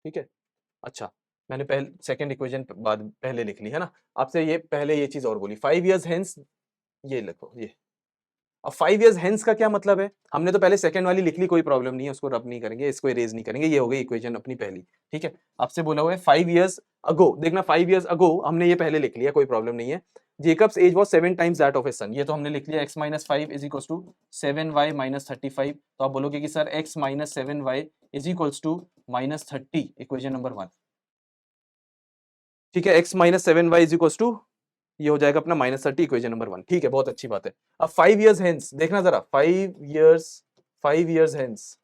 ठीक है। अच्छा, मैंने पहले सेकंड इक्वेशन बाद पहले लिख ली है ना, आपसे ये पहले ये चीज और बोली, 5 years hence, ये लिखो ये। अब 5 years hence का क्या मतलब है, हमने तो पहले सेकंड वाली लिख ली, कोई प्रॉब्लम नहीं है, उसको रब नहीं करेंगे, इसको इरेज नहीं करेंगे, ये हो गई इक्वेशन अपनी पहली, ठीक है। आपसे बोला हुआ है 5 years ago, देखना 5 years ago हमने ये पहले लिख लिया, कोई प्रॉब्लम नहीं है। Jacob's age was 7 times that of his son, ये तो हमने लिख लिया, x minus 5 is equals to 7y minus 35, तो आप बोलोगे कि sir x minus 7y is equals to minus 30, equation number 1, ठीक है। x minus 7y is equals to, ये हो जाएगा अपना माइनस 30, इक्वेशन नंबर 1, ठीक है, बहुत अच्छी बात है। अब 5 years hence देखना जरा, 5 years hence,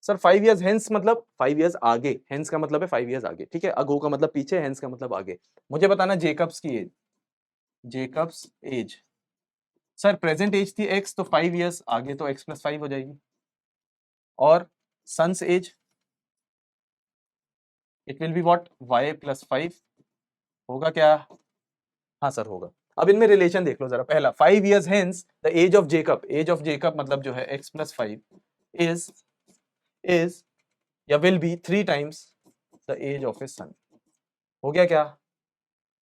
sir 5 years hence मतलब 5 years आगे, hence का मतलब है 5 years आगे, ठीक है, ago का मतलब पीछे, hence का मतलब आगे। मुझे बताना जेकब्स की age, Jacob's age, sir present age थी x, तो 5 years आगे तो x plus 5 हो जाएगी, और son's age it will be what, y plus 5 होगा क्या, हाँ सर होगा। अब इनमें रिलेशन देख लो जरा, पहला 5 years hence the age of Jacob मतलब जो है x plus 5 is या will be 3 times the age of his son, हो गया क्या,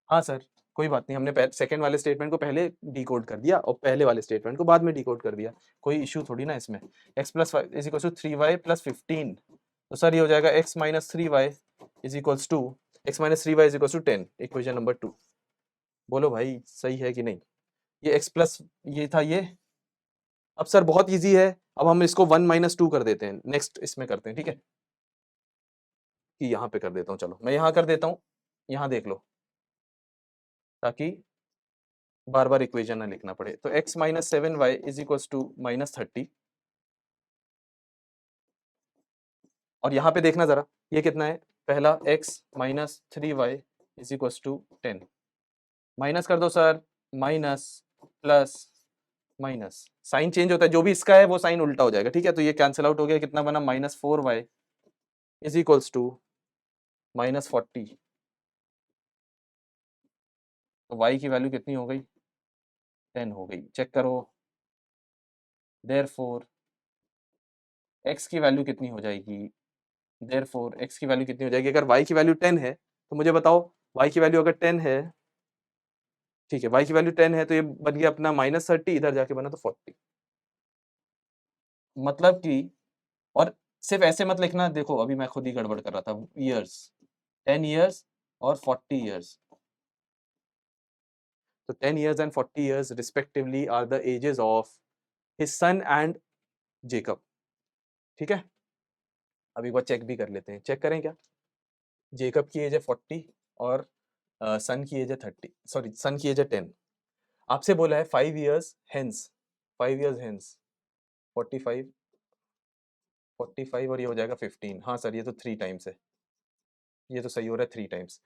हाँ सर, कोई बात नहीं, हमने सेकंड वाले स्टेटमेंट को पहले डिकोड कर दिया और पहले वाले स्टेटमेंट को बाद में डिकोड कर दिया, कोई इशू थोड़ी ना इसमें। x plus 5 is equals to 3y plus 15, तो सर ये हो जाएगा x minus 3y is equals to x minus 3y is equal to 10, equation number 2। बोलो भाई सही है कि नहीं? ये x प्लस ये था ये। अब सर बहुत इजी है, अब हम इसको 1 माइनस 2 कर देते हैं, नेक्स्ट इसमें करते हैं, ठीक है? कि यहाँ पे कर देता हूँ, चलो मैं यहाँ कर देता हूँ, यहाँ देख लो, ताकि बार बार इक्वेशन ना लिखना पड़े। तो x minus 7y is equal to minus 30, और यहाँ पे देखना जरा ये कितना है, पहला x minus 3y is equal to 10, minus कर दो sir, minus plus minus, sign change होता है, जो भी इसका है वो साइन उल्टा हो जाएगा, ठीक है? तो ये कैंसिल आउट हो गया, कितना बना, minus 4y is equals to minus 40। तो y की वैल्यू कितनी हो गई, 10 हो गई, चेक करो। देयरफॉर x की वैल्यू कितनी हो जाएगी, देयरफॉर x की वैल्यू कितनी हो जाएगी, अगर y की वैल्यू 10 है तो मुझे बताओ, y की वैल्यू अगर 10 है, ठीक है, y की वैल्यू 10 है तो ये बन गया अपना माइनस 30, इधर जाके बना तो 40। मतलब कि, और सिर्फ ऐसे मत लिखना, देखो अभी मैं खुद ही गड़बड़ कर रहा था, ईयर्स, 10 ईयर्स और 40 ईयर्स। तो 10 years and 40 years respectively are the ages of his son and Jacob, ठीक है? अभी एक बार चेक भी कर लेते हैं, चेक करें क्या? जेकब की एज है 40 और सन की एज है 30, सॉरी सन की एज है 10। आपसे बोला है 5 years hence, 5 years hence 45, 45 और ये हो जाएगा 15। हाँ सर ये तो 3 टाइम्स है, ये तो सही हो रहा है 3 टाइम्स।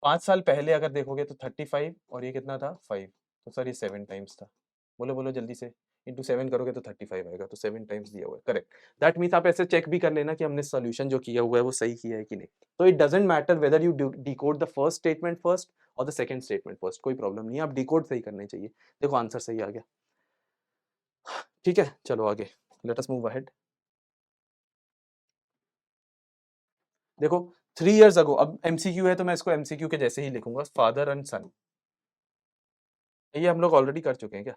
5 साल पहले अगर देखोगे तो 35 और ये कितना था 5, तो सर ये 7 टाइम्स था। बोलो बोलो जल्दी से, इंटू 7 करोगे तो 35 आएगा, तो 7 टाइम्स दिया हुआ है, करेक्ट। दैट मीन्स आप ऐसे चेक भी कर लेना कि हमने सोल्यूशन जो किया हुआ है वो सही किया है कि नहीं। तो it doesn't matter whether you decode the first statement first और द सेकंड स्टेटमेंट फर्स्ट, कोई प्रॉब्लम नहीं है, आप डिकोड सही करने चाहिए। देखो आंसर सही आ गया, ठीक है? चलो आगे, लेट अस मूव अहेड। देखो 3 years ago, अब एमसीक्यू है तो मैं इसको एमसीक्यू के जैसे ही लिखूंगा, फादर एंड सन, ये हम लोग ऑलरेडी कर चुके हैं क्या?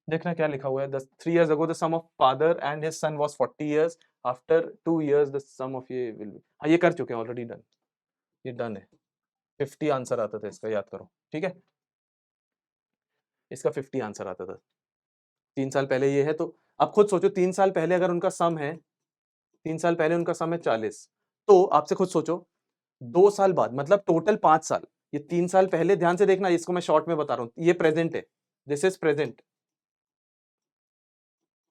देखना क्या लिखा हुआ है, 3 years ago the sum of father and his son was 40 years, after 2 years the sum of ये will be, हाँ ये कर चुके हैं ऑलरेडी, डन, ये डन है। 50 आंसर आता था इसका, याद करो, ठीक है? इसका 50 आंसर आता था, 3 साल पहले ये है, तो अब खुद सोचो 3 साल पहले अगर उनका सम है, 3 साल पहले उनका सम है 40, तो आपसे खुद सोचो 2 साल बाद, मतलब टोटल 5 साल, ये 3 साल पहले, ध्यान से देखना, इसको मैं शॉर्ट में बता रहा हूँ, ये प्रेजेंट है, दिस इज प्रेजेंट,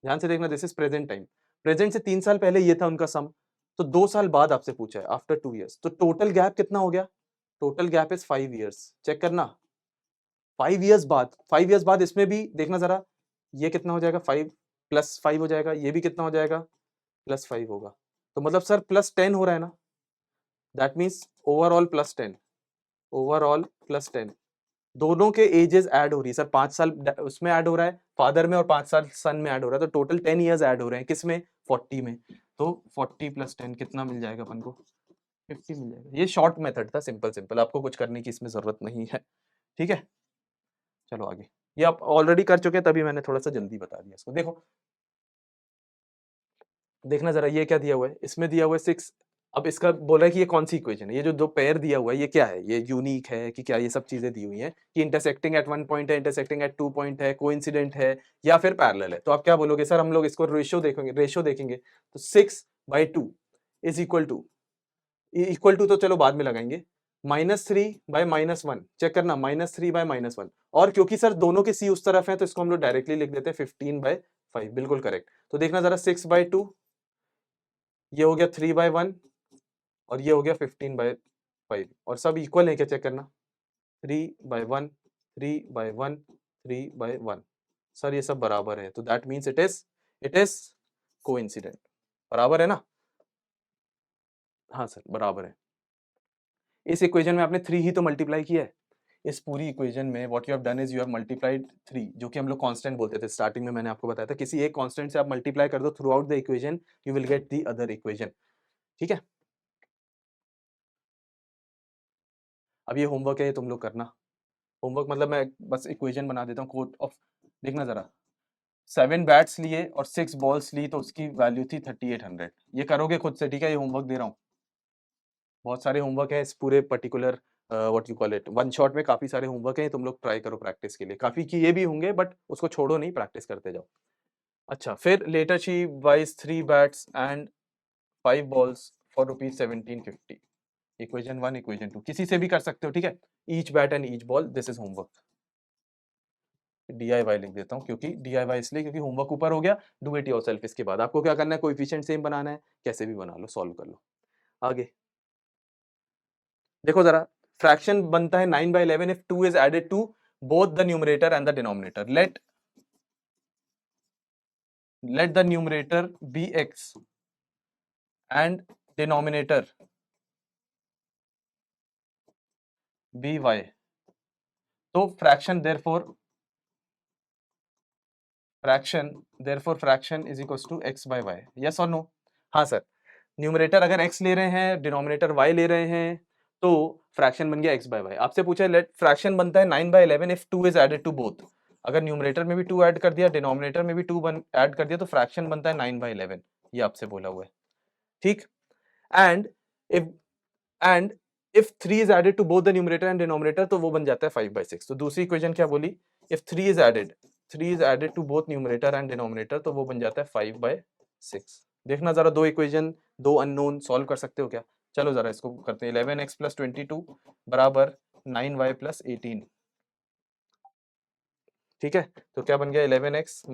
ध्यान से देखना, this is present time, present से 3 साल पहले ये था उनका सम, तो 2 साल बाद आपसे पूछा है आफ्टर 2 इयर्स, तो टोटल गैप कितना हो गया, total gap is 5 years, check करना, 5 इयर्स बाद, 5 इयर्स बाद इसमें भी देखना जरा, ये कितना हो जाएगा, 5 प्लस 5 हो जाएगा, ये भी कितना हो जाएगा, प्लस 5 होगा, तो मतलब सर प्लस 10 हो रहा है ना, that means overall plus 10, overall plus 10, दोनों के एजेस ऐड हो रही है सर, 5 साल उसमें ऐड हो रहा है फादर में और 5 साल सन में ऐड हो रहा है, तो टोटल 10 इयर्स ऐड हो रहे हैं, किसमें, 40 में, तो 40 प्लस 10 कितना मिल जाएगा अपन को, 50 मिल जाएगा। ये शॉर्ट मेथड था, सिंपल सिंपल, आपको कुछ करने की इसमें जरूरत नहीं है, ठीक है? चलो आगे, ये आप ऑलरेडी कर चुके हैं तभी मैंने थोड़ा सा जल्दी बता दिया इसको। देखो देखना जरा, ये क्या दिया हुआ है, इसमें दिया हुआ है 6, अब इसका बोल रहा है कि ये कौन सी इक्वेशन है, ये जो दो पेयर दिया हुआ है ये क्या है, ये यूनिक है कि क्या, ये सब चीजें दी हुई हैं कि इंटरसेक्टिंग एट 1 पॉइंट है, इंटरसेक्टिंग एट 2 पॉइंट है, कोइंसिडेंट है या फिर पैरेलल है, तो आप क्या बोलोगे सर, हम लोग इसको रेशियो देखेंगे, तो 6/2 इज इक्वल टू तो चलो बाद में लगाएंगे, -3/-1, चेक करना, -3/-1, और क्योंकि सर दोनों के सी उस तरफ है तो इसको हम लोग डायरेक्टली लिख देते हैं 15/5, बिल्कुल करेक्ट। तो देखना जरा, 6/2, ये हो गया 3/1 और ये हो गया 15/5, और सब इक्वल है क्या, चेक करना, 3/1, 3/1, 3/1, सर ये सब बराबर है, तो that means it is coincident, बराबर है ना? हाँ सर बराबर है। इस इक्वेशन में आपने 3 ही तो मल्टीप्लाई किया है, इस पूरी इक्वेशन में what you have done is you have multiplied 3, जो कि हम लोग कांस्टेंट बोलते थे स्टार्टिंग में, मैंने आपको बताया था, किसी एक कांस्टेंट से आप मल्टीप्लाई कर दो through out the equation, you will get the other equation, ठीक है? अब ये होमवर्क है, ये तुम लोग करना, होमवर्क मतलब मैं बस इक्वेशन बना देता हूँ, कोट ऑफ, देखना जरा, 7 बैट्स लिए और 6 बॉल्स ली तो उसकी वैल्यू थी 3800, ये करोगे खुद से, ठीक है? ये होमवर्क दे रहा हूँ, बहुत सारे होमवर्क है इस पूरे particular what you call it one shot में, काफी सारे होमवर्क हैं, तुम लोग ट्राई करो प्रैक्टिस के लिए, काफी किए भी होंगे बट उसको छोड़ो नहीं, प्रैक्टिस करते जाओ। अच्छा, फिर later she buys 3 bats and 5 balls for ₹1750। Equation 1 equation 2 किसी से भी कर सकते हो, ठीक है। Each bat and each ball, this is homework. DIY लिख देता हूँ, क्योंकि DIY इसलिए क्योंकि होमवर्क ऊपर हो गया, डू इट योरसेल्फ। इसके बाद आपको क्या करना है, कोएफिशिएंट सेम बनाना है, कैसे भी बना लो, सॉल्व कर लो। आगे देखो जरा, फ्रैक्शन बनता है 9/11 if 2 is added to both the numerator and the denominator. Let the numerator be x and denominator be y. तो fraction is equals to x by y. Yes or no? हाँ सर, न्यूमरेटर अगर x ले रहे हैं, डिनोमिनेटर y ले रहे हैं, तो फ्रैक्शन बन गया x by y। आपसे पूछा है लेट फ्रैक्शन बनता है 9/11 if 2 is added to both। अगर न्यूमरेटर में भी 2 ऐड कर दिया, डिनोमिनेटर में भी 2 ऐड कर दिया, तो फ्रैक्शन बनता है 9/11। ये आपसे बोला हुआ है, ठीक। And if and if 3 is added to both the numerator and denominator, तो वो बन जाता है 5/6। तो दूसरी इक्वेशन क्या बोली, if 3 is added to both numerator and denominator, तो वो बन जाता है 5/6। देखना जरा, दो इक्वेशन, दो अननोन, सॉल्व कर सकते हो क्या? चलो जरा इसको करते हैं। 11x + 22 बराबर 9y + 18, ठीक है। तो क्या बन गया, 11x -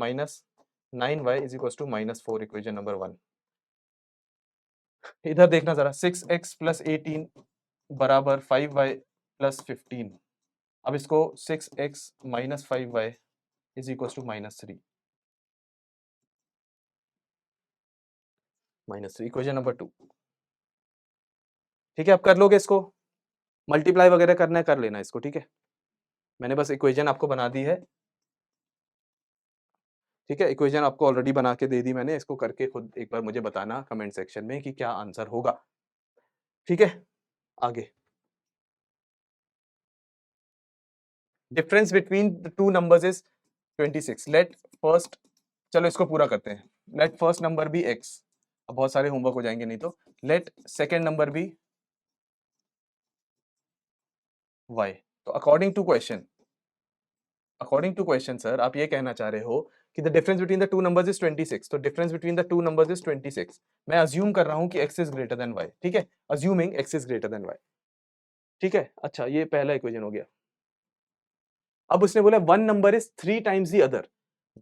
9y = -4, इक्वेशन नंबर 1। इधर देखना जरा, 6x + 18 बराबर 5y + 15। अब इसको 6x - 5y = -3, -3, इक्वेशन नंबर 2, ठीक है। अब कर लोगे इसको, मल्टीप्लाई वगैरह करना है कर लेना इसको, ठीक है। मैंने बस इक्वेशन आपको बना दी है, ठीक है। इक्वेशन आपको ऑलरेडी बना के दे दी मैंने, इसको करके खुद एक बार मुझे बताना कमेंट सेक्शन में कि क्या आंसर होगा, ठीक है। आगे, difference between the two numbers is 26। Let first, चलो इसको पूरा करते हैं। Let first number be x, अब बहुत सारे होमवर्क हो जाएंगे नहीं तो। Let second number be y। तो अकॉर्डिंग टू क्वेश्चन सर, आप ये कहना चाह रहे हो कि the difference between the two numbers is 26। तो difference between the two numbers is 26। मैं अज्यूम कर रहा हूं कि x is greater than y, ठीक है। Assuming x is greater than y, ठीक है। अच्छा, ये पहला इक्वेशन हो गया। अब उसने बोला one number is 3 times the other,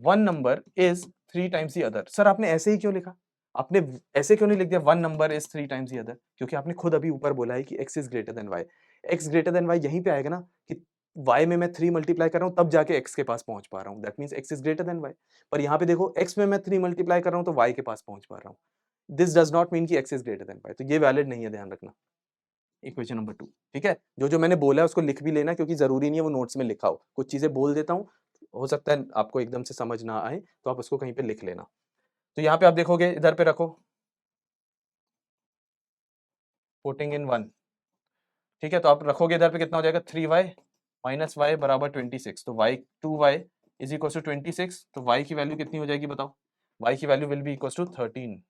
one number is 3 times the other. Sir आपने ऐसे ही क्यों लिखा, आपने ऐसे क्यों नहीं लिख दिया one number is 3 times the other? क्योंकि आपने खुद अभी ऊपर बोला है कि x is greater than y। x greater than y यहीं पे आएगा ना, कि y में मैं 3 मल्टीप्लाई कर रहा हूं तब जाके x के पास पहुंच पा रहा हूं, that means x is greater than y। पर यहां पे देखो, x में मैं 3 मल्टीप्लाई कर रहा हूं तो y के पास पहुंच पा रहा हूं। दिस डज नॉट मीन कि x is greater than y, तो ये वैलिड नहीं है, ध्यान रखना। इक्वेशन नंबर 2, ठीक है। जो जो मैंने बोला है उसको लिख भी लेना, क्योंकि जरूरी नहीं है वो नोट्स में लिखा हो, कुछ चीजें बोल देता हूँ, हो सकता है आपको एकदम से समझ ना आए, तो आप उसको कहीं पे लिख लेना। तो यहाँ पे आप देखोगे, इधर पे रखो, पुटिंग इन 1, ठीक है। तो आप रखोगे इधर पे, कितना हो जाएगा, 3y - y बराबर 26। तो y 2y is equal to 26। तो y की वैल्यू कितनी हो जाएगी बताओ, y की value will be equal to 13।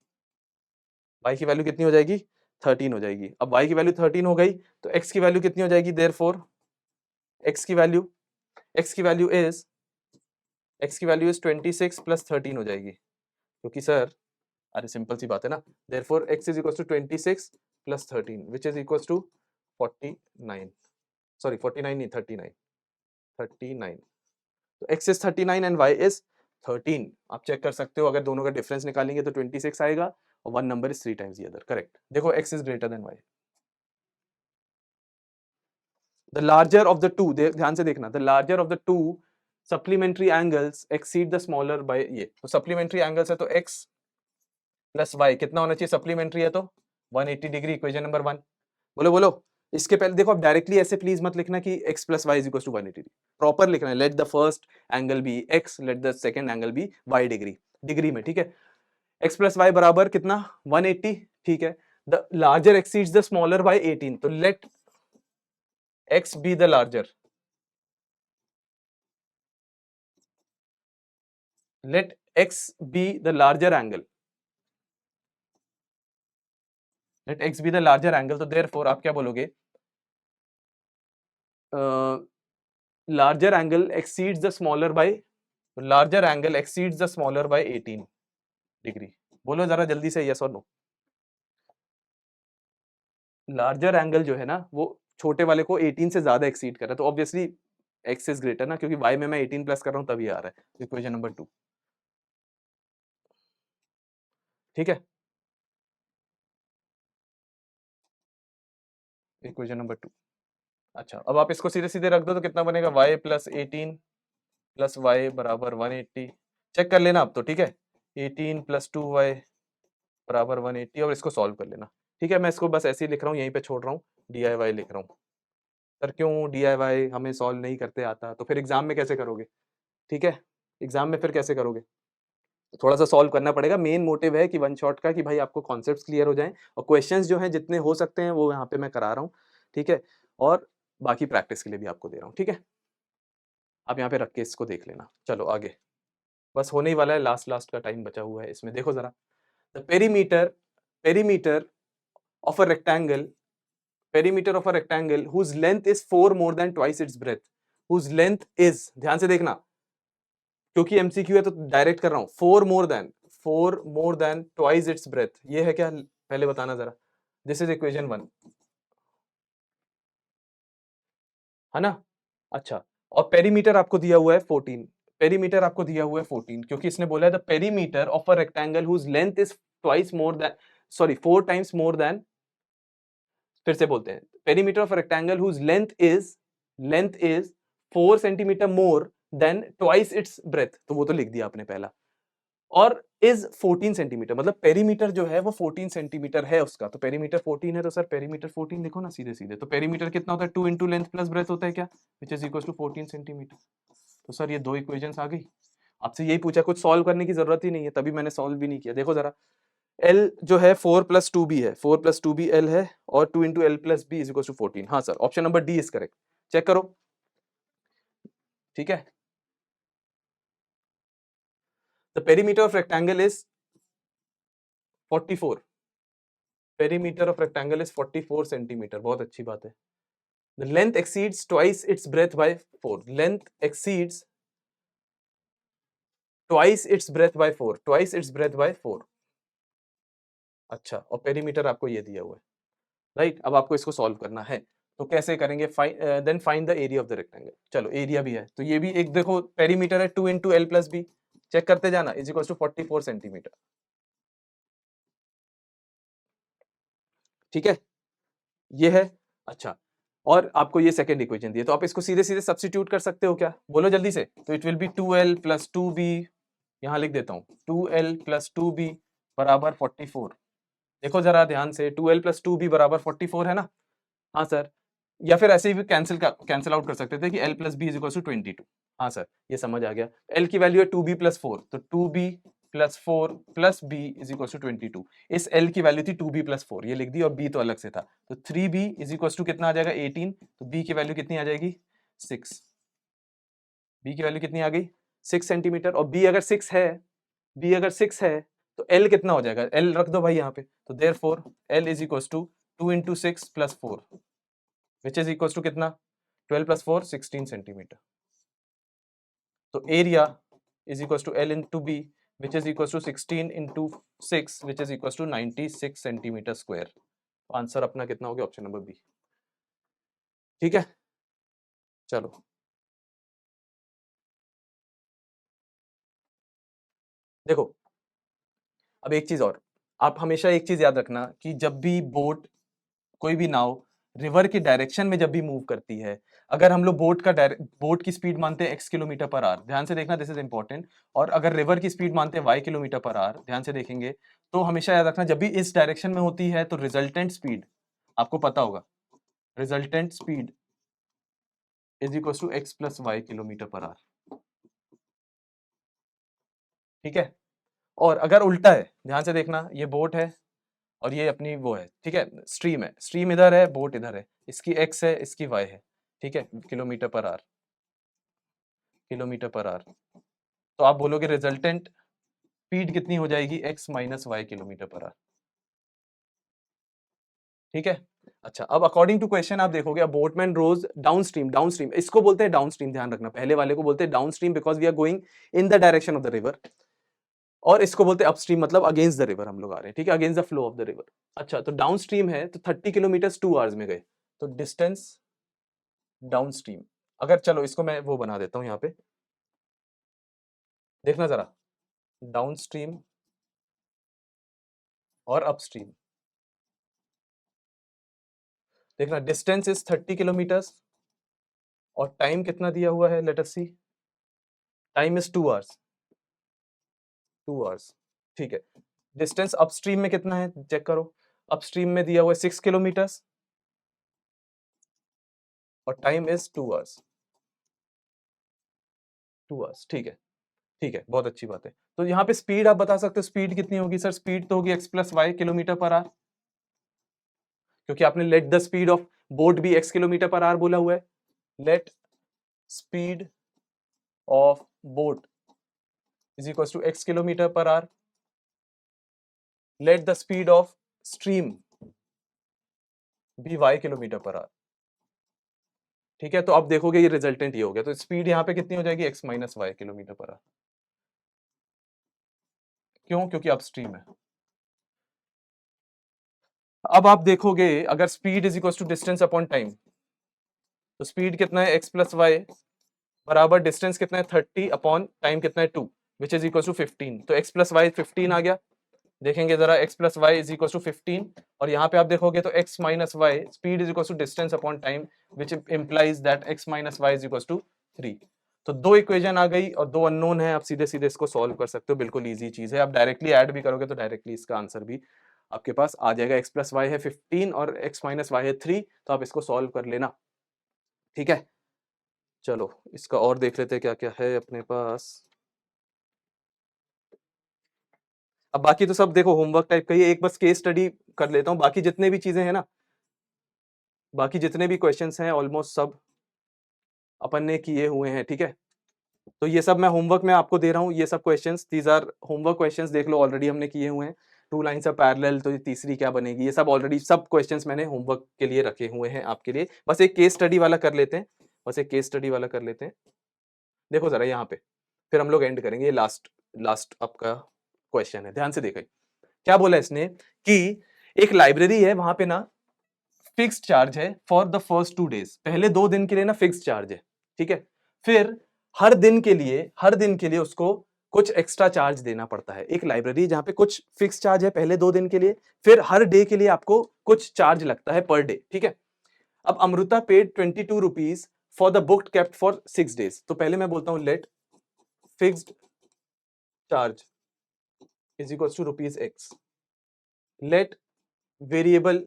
y की वैल्यू कितनी हो जाएगी, 13 हो जाएगी। अब y की वैल्यू 13 हो गई, तो x की वैल्यू कितनी हो जाएगी, देयरफॉर x की वैल्यू x की वैल्यू इज 26 + 13 हो जाएगी, क्योंकि सर, अरे सिंपल सी बात है ना। Therefore x is equal to 26 + 13 which is equal to 49, sorry 49 नहीं, 39, 39। तो x is 39 and y is 13। आप चेक कर सकते हो, अगर दोनों का डिफरेंस निकालेंगे तो 26 आएगा, और one number is 3 times the other, correct. देखो x is greater than y। The larger of the to, ध्यान से देखना, the larger of the to supplementary angles exceed the smaller bye ये। तो सप्लीमेंट्री एंगल्स है तो x प्लस y कितना होना चाहिए, सप्लीमेंट्री है तो 180 डिग्री, इक्वेशन नंबर 1। बोलो बोलो। इसके पहले देखो, आप डायरेक्टली ऐसे प्लीज मत लिखना कि x plus Y is equal to 180 degree, proper लिखना है। Let the first angle be x, let the second angle be y degree, degree में, ठीक है। x प्लस वाई बराबर कितना, 180, ठीक है। The larger exceeds the smaller by 18, तो let x be the larger, let x be the larger angle, let x be the larger angle, तो देयरफॉर आप क्या बोलोगे, larger angle exceeds the smaller by, larger angle exceeds the smaller by 18 degree. बोलो जरा जल्दी से यस और नो। लार्जर एंगल जो है ना वो छोटे वाले को 18 से ज्यादा एक्सीड कर रहा है, तो ऑब्वियसली x इज ग्रेटर ना, क्योंकि y में मैं 18 प्लस कर रहा हूं तभी आ रहा है। इक्वेशन नंबर 2, ठीक है, इक्वेशन नंबर 2। अच्छा, अब आप इसको सीधे सीधे रख दो तो कितना बनेगा, y प्लस 18 प्लस वाई बराबर 180। चेक कर लेना आप तो, ठीक है, 18 प्लस 2y बराबर 180, और इसको सॉल्व कर लेना। ठीक है, मैं इसको बस ऐसे ही लिख रहा हूँ, यहीं पे छोड़ रहा हूँ, DIY लिख रहा हूँ। सर क्यों DIY, हमें सॉल्व नहीं करते आता, तो फिर एग्जाम में कैसे करोगे, ठीक है, एग्जाम में फिर कैसे करोगे, तो थोड़ा सा सॉल्व करना पड़ेगा। मेन मोटिव है कि वन शॉट का, कि भाई आपको कॉन्सेप्ट्स क्लियर हो जाएं, और क्वेश्चंस जो हैं जितने हो सकते हैं वो यहाँ पे मैं करा रहा हूँ, ठीक है, और बाकी प्रैक्टिस के लिए भी आपको दे रहा हूँ, ठीक है। आप यहाँ पे रख के इसको देख लेना। चलो आगे, बस होने ही वाला है, लास्ट लास्ट का टाइम बचा हुआ है इसमें। देखो जरा, the perimeter of a rectangle, perimeter of a rectangle whose length is 4 more than twice its breadth, whose length is, ध्यान से देखना क्योंकि MCQ है तो डायरेक्ट कर रहा हूं, 4 more than twice its breadth, ये है क्या, पहले बताना जरा। दिस इज इक्वेशन 1, है ना। अच्छा, और पेरीमीटर आपको दिया हुआ है 14, पेरीमीटर आपको दिया हुआ है 14, क्योंकि इसने बोला है the perimeter of a rectangle whose length is twice more than, sorry 4 times more than, फिर से बोलते हैं, perimeter of rectangle whose length is 4 centimetre more than twice its breadth, तो वो तो लिख दिया आपने पहला, और इज 14 सेंटीमीटर, मतलब पेरीमीटर जो है वो 14 सेंटीमीटर है उसका, तो पेरीमीटर 14 है, तो सर पेरीमीटर 14 लिखो ना सीधे सीधे, तो पेरीमीटर कितना होता है, 2 इंटू लेंथ प्लस ब्रेथ होता है क्या, which is equal to 14 centimetre. तो सर ये दो इक्वेशंस आ गई। आपसे यही पूछा, कुछ सॉल्व करने की जरूरत ही नहीं है, तभी मैंने सॉल्व भी नहीं किया। देखो जरा, L जो है 4 प्लस 2b है, 4 प्लस 2b L है, और 2 into l plus B is equal to 14। हाँ sir, option number D is correct, check करो, ठीक है। The perimeter of rectangle is 44, perimeter of rectangle is 44 centimetre, बहुत अच्छी बात है। The length exceeds twice its breadth by 4, length exceeds twice its breadth by 4, twice its breadth by 4। अच्छा, और पेरीमीटर आपको ये दिया हुआ है, राइट। अब आपको इसको सॉल्व करना है, तो कैसे करेंगे, then find the area of the rectangle. चलो एरिया भी है, तो ये भी एक देखो, पेरीमीटर है 2 into l plus b, check करते जाना, इज इक्वल टू 44 सेंटीमीटर, ठीक है, ये है। अच्छा, और आपको ये सेकंड इक्वेशन दी है, तो आप इसको सीधे सीधे सब्स्टिट्यूट कर सकते हो क्या, बोलो जल्दी से। तो it will B 2l plus 2b, यहाँ लिख देता हूँ 2l प्लस 2b बराबर 44। देखो जरा ध्यान से, 2l प्लस 2b बराबर 44 है ना, हाँ सर, या फिर ऐसे ही कैंसिल आउट कर सकते थे कि l plus B is equal to 22। हाँ सर, ये समझ आ गया, l की वैल्यू है 2b प्लस 4, तो 2b plus 4 plus b is equal to 22। इस l की वैल्यू थी 2b प्लस 4, ये लिख दी, और b तो अलग से था, तो 3b इज इक्वल टू कितना आ जाएगा 18, तो b की वैल्यू कितनी आ जाएगी 6, b की वैल्यू कितनी आ गई 6 सेंटीमीटर, और b अगर 6 है, b अगर 6 है तो l कितना हो जाएगा, l रख दो भाई यहाँ पे, तो therefore l is equal to 2 into 6 plus 4, which is equal to कितना, 12 प्लस 4 16 सेंटीमीटर। तो area is equal to l into b, which is equal to 16 into 6, which is equal to 96 centimetre square. Answer अपना कितना हो गया, ऑप्शन नंबर बी, ठीक है। चलो देखो, अब एक चीज और, आप हमेशा एक चीज याद रखना कि जब भी बोट, कोई भी नाव रिवर की डायरेक्शन में जब भी मूव करती है, अगर हम लोग बोट की स्पीड मानते हैं x किलोमीटर पर आवर, ध्यान से देखना, दिस इज इंपॉर्टेंट, और अगर रिवर की स्पीड मानते हैं y किलोमीटर पर आवर, ध्यान से देखेंगे, तो हमेशा याद रखना जब भी इस डायरेक्शन में होती है तो रिजल्टेंट स्पीड आपको पता होगा, resultant speed is equal to x plus y kilometre per hour, ठीक है। और अगर उल्टा है, ध्यान से देखना, ये बोट है और ये अपनी वो है, ठीक है, स्ट्रीम है, स्ट्रीम इधर है, बोट इधर है, इसकी x है, इसकी y है, ठीक है, kilometre per our, kilometre per our, तो आप बोलोगे रिजल्टेंट स्पीड कितनी हो जाएगी, x minus y kilometre per hour, ठीक है। अच्छा, अब अकॉर्डिंग टू क्वेश्चन आप देखोगे, बोटमैन रोज डाउनस्ट्रीम, डाउनस्ट्रीम इसको बोलते हैं डाउनस्ट्रीम, ध्यान रखना, पहले वाले को बोलते हैं downstream because we are going in the direction of the river, और इसको बोलते हैं अपस्ट्रीम मतलब अगेंस्ट द रिवर हम लोग आ रहे हैं, ठीक है, against the flow of the river. अच्छा, तो डाउनस्ट्रीम है तो 30 किलोमीटर 2 आवर्स में गए, तो डिस्टेंस डाउनस्ट्रीम, अगर चलो इसको मैं वो बना देता हूं यहाँ पे, देखना जरा, डाउनस्ट्रीम और अपस्ट्रीम, देखना डिस्टेंस इज 30 किलोमीटर्स और टाइम कितना दिया हुआ है, let us see, time is 2 hours, 2 hours, ठीक है। डिस्टेंस अपस्ट्रीम में कितना है चेक करो, अपस्ट्रीम में दिया हुआ है 6 किलोमीटर्स और टाइम इज 2 आवर्स, 2 आवर्स, ठीक है, ठीक है, बहुत अच्छी बात है। तो यहाँ पे स्पीड आप बता सकते हो, स्पीड कितनी होगी सर, स्पीड तो होगी x plus y kilometre per hour, क्योंकि आपने let the speed of boat भी x किलोमीटर पर आवर बोला हुआ है, let speed of boat is equal to x kilometre per hour, let the speed of stream भी y किलोमीटर पर आवर, ठीक है। तो अब देखोगे ये रिजल्टेंट ये हो गया, तो स्पीड यहाँ पे कितनी हो जाएगी, x minus y kilometre per hour, क्यों, क्योंकि अपस्ट्रीम है। अब आप देखोगे अगर speed is equal to distance upon time, तो स्पीड कितना है x प्लस वाई बराबर डिस्टेंस कितना है 30 अपॉन टाइम कितना है 2 विच इज इक्वल टू 15, तो x प्लस वाई 15 आ गया, देखेंगे जरा x plus Y is equal to 15, और यहाँ पे आप देखोगे तो x minus y speed is equal to distance upon time which implies that x minus Y is equal to 3। तो दो इक्वेशन आ गई और दो अननोन है, आप सीधे सीधे इसको सॉल्व कर सकते हो, बिल्कुल इजी चीज है। आप डायरेक्टली ऐड भी करोगे तो डायरेक्टली इसका आंसर भी आपके पास आ जाएगा, x प्लस वाई है 15 और x माइनस वाई है 3, तो आप इसको सॉल्व कर लेना, ठीक है। चलो इसका और देख लेते हैं क्या क्या है अपने पास। अब बाकी तो सब देखो होमवर्क टाइप का ही है, एक बस केस स्टडी कर लेता हूँ, बाकी जितने भी चीजें हैं ना, बाकी जितने भी क्वेश्चंस हैं ऑलमोस्ट सब अपन ने किए हुए हैं, ठीक है। तो ये सब मैं होमवर्क में आपको दे रहा हूँ, ये सब questions, these are homework questions, देख लो ऑलरेडी हमने किए हुए हैं। टू लाइन्स ऑफ पैरेलल, तो ये तीसरी क्या बनेगी, ये सब ऑलरेडी सब क्वेश्चंस मैंने होमवर्क के लिए रखे हुए हैं आपके लिए, बस एक केस स्टडी वाला कर लेते हैं, बस एक केस स्टडी वाला कर लेते हैं। देखो जरा यहाँ पे, फिर हम लोग एंड करेंगे, ये लास्ट लास्ट आपका क्वेश्चन है, ध्यान से देखिए क्या बोला इसने कि एक लाइब्रेरी है, वहां पे ना फिक्स्ड चार्ज है फॉर द फर्स्ट 2 डेज, पहले 2 दिन के लिए ना फिक्स्ड चार्ज है, ठीक है। फिर हर दिन के लिए उसको कुछ एक्स्ट्रा चार्ज देना पड़ता है, एक लाइब्रेरी जहां पे कुछ फिक्स चार्ज है पहले 2 दिन के लिए, फिर हर डे के लिए आपको कुछ चार्ज लगता है पर डे, ठीक है। अब Amrita paid 22 rupees for the book kept for 6 days, तो पहले मैं बोलता हूं let fixed charge is equal to rupees x, let variable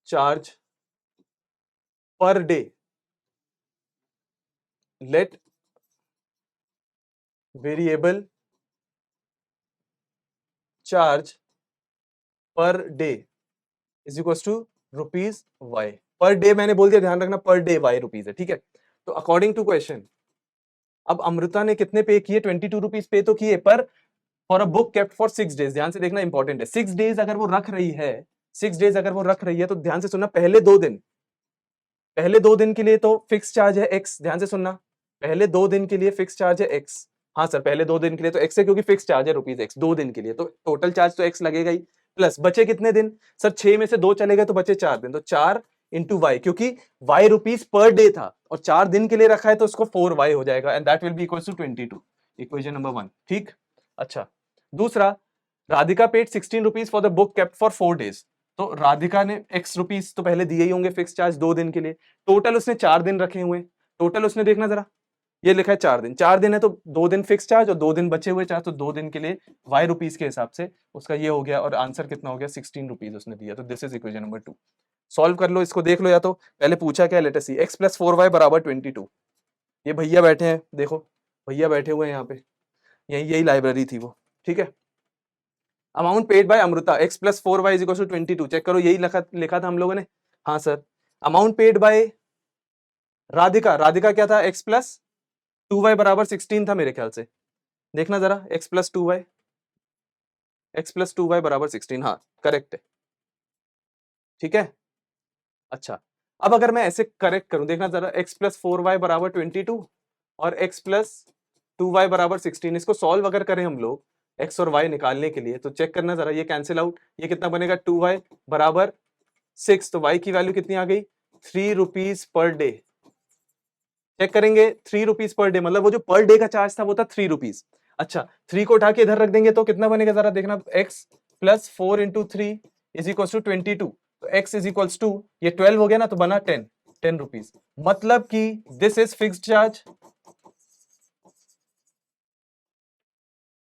charge per day, let variable charge per day is equal to rupees y, per day मैंने बोल दिया, ध्यान रखना पर डे वाई रुपीज है, ठीक है। तो अकॉर्डिंग टू क्वेश्चन, अब अमृता ने कितने पे किए, 22 रुपीज पे तो किए, पर for a book kept for 6 days, ध्यान से देखना इंपॉर्टेंट है, 6 डेज अगर वो रख रही है, 6 डेज अगर वो रख रही है, तो ध्यान से सुनना, पहले 2 दिन के लिए तो फिक्स चार्ज है एक्स, ध्यान से सुनना, पहले 2 दिन के लिए फिक्स चार्ज है एक्स, हाँ सर पहले 2 दिन के लिए तो एक्स है क्योंकि फिक्स चार्ज है रुपीज एक्स, 2 दिन के लिए तो टोटल चार्ज तो एक्स लगेगा ही, प्लस बचे कितने दिन सर, 6 में से 2 चले गए तो बचे 4 दिन, तो 4 इंटू वाई, क्योंकि वाई रुपीज पर डे था और 4 दिन के लिए रखा है तो उसको 4 वाई हो जाएगा, and that will be equal to 22, equation number 1, ठीक। अच्छा, दूसरा, Radhika paid 16 rupees for the book kept for 4 days, तो राधिका ने एक्स रुपीज तो पहले दिए ही होंगे फिक्स चार्ज 2 दिन के लिए, टोटल उसने 4 दिन रखे हुए, टोटल उसने देखना जरा, ये लिखा है 4 दिन, 4 दिन है तो 2 दिन फिक्स चार्ज और 2 दिन बचे हुए चार्ज, तो 2 दिन के लिए वाई रुपीज के हिसाब से उसका ये हो गया, और आंसर कितना हो गया 16 रुपीज उसने दिया, तो this is equation number 2। Solve कर लो इसको, देख लो, या तो पहले पूछा क्या, लेट अस सी, x प्लस 4y बराबर 22, ये भैया बैठे हैं, देखो भैया बैठे हुए हैं यहाँ पे, यही लाइब्रेरी थी वो, ठीक है। Amount paid by Amrita x plus 4y is equal to 22, check करो, यही लिखा था हम लोगों ने, हाँ sir. Amount paid by Radhika, Radhika क्या था, x प्लस 2y बराबर 16 था मेरे ख्याल से, देखना जरा, x प्लस 2y बराबर 16, हाँ करेक्ट है। ठीक है। अच्छा, अब अगर मैं ऐसे करेक्ट करूं, देखना जरा, x प्लस 4y बराबर 22 और x प्लस 2y बराबर 16, इसको सॉल्व अगर करें हम लोग x और y निकालने के लिए, तो चेक करना जरा, ये कैंसिल आउट, ये कितना बनेगा, 2y बराबर 6, तो y की वैल्यू कितनी आ गई, 3 रुपीज पर डे। चेक करेंगे, 3 रुपीज पर डे, मतलब वो जो पर डे का चार्ज था वो था 3 रुपीज। अच्छा, 3 को उठा के इधर रख देंगे तो कितना बनेगा, जरा देखना, x plus 4 into 3 is equal to 22, तो x इज इक्वल टू, ये 12 हो गया ना, तो बना 10 रुपीज। मतलब कि this is fixed charge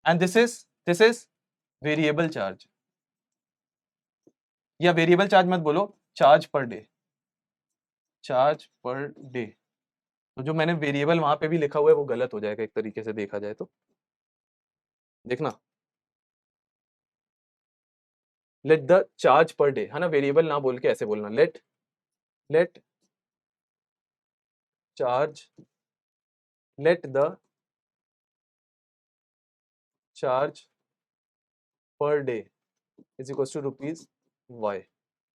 and this is variable charge, या वेरिएबल चार्ज मत बोलो, charge per day, charge per day. तो जो मैंने वेरिएबल वहां पे भी लिखा हुआ है वो गलत हो जाएगा एक तरीके से देखा जाए तो, देखना, let the charge per day, है ना, वेरिएबल ना बोल के ऐसे बोलना, let charge, let the charge per day is equal to rupees y,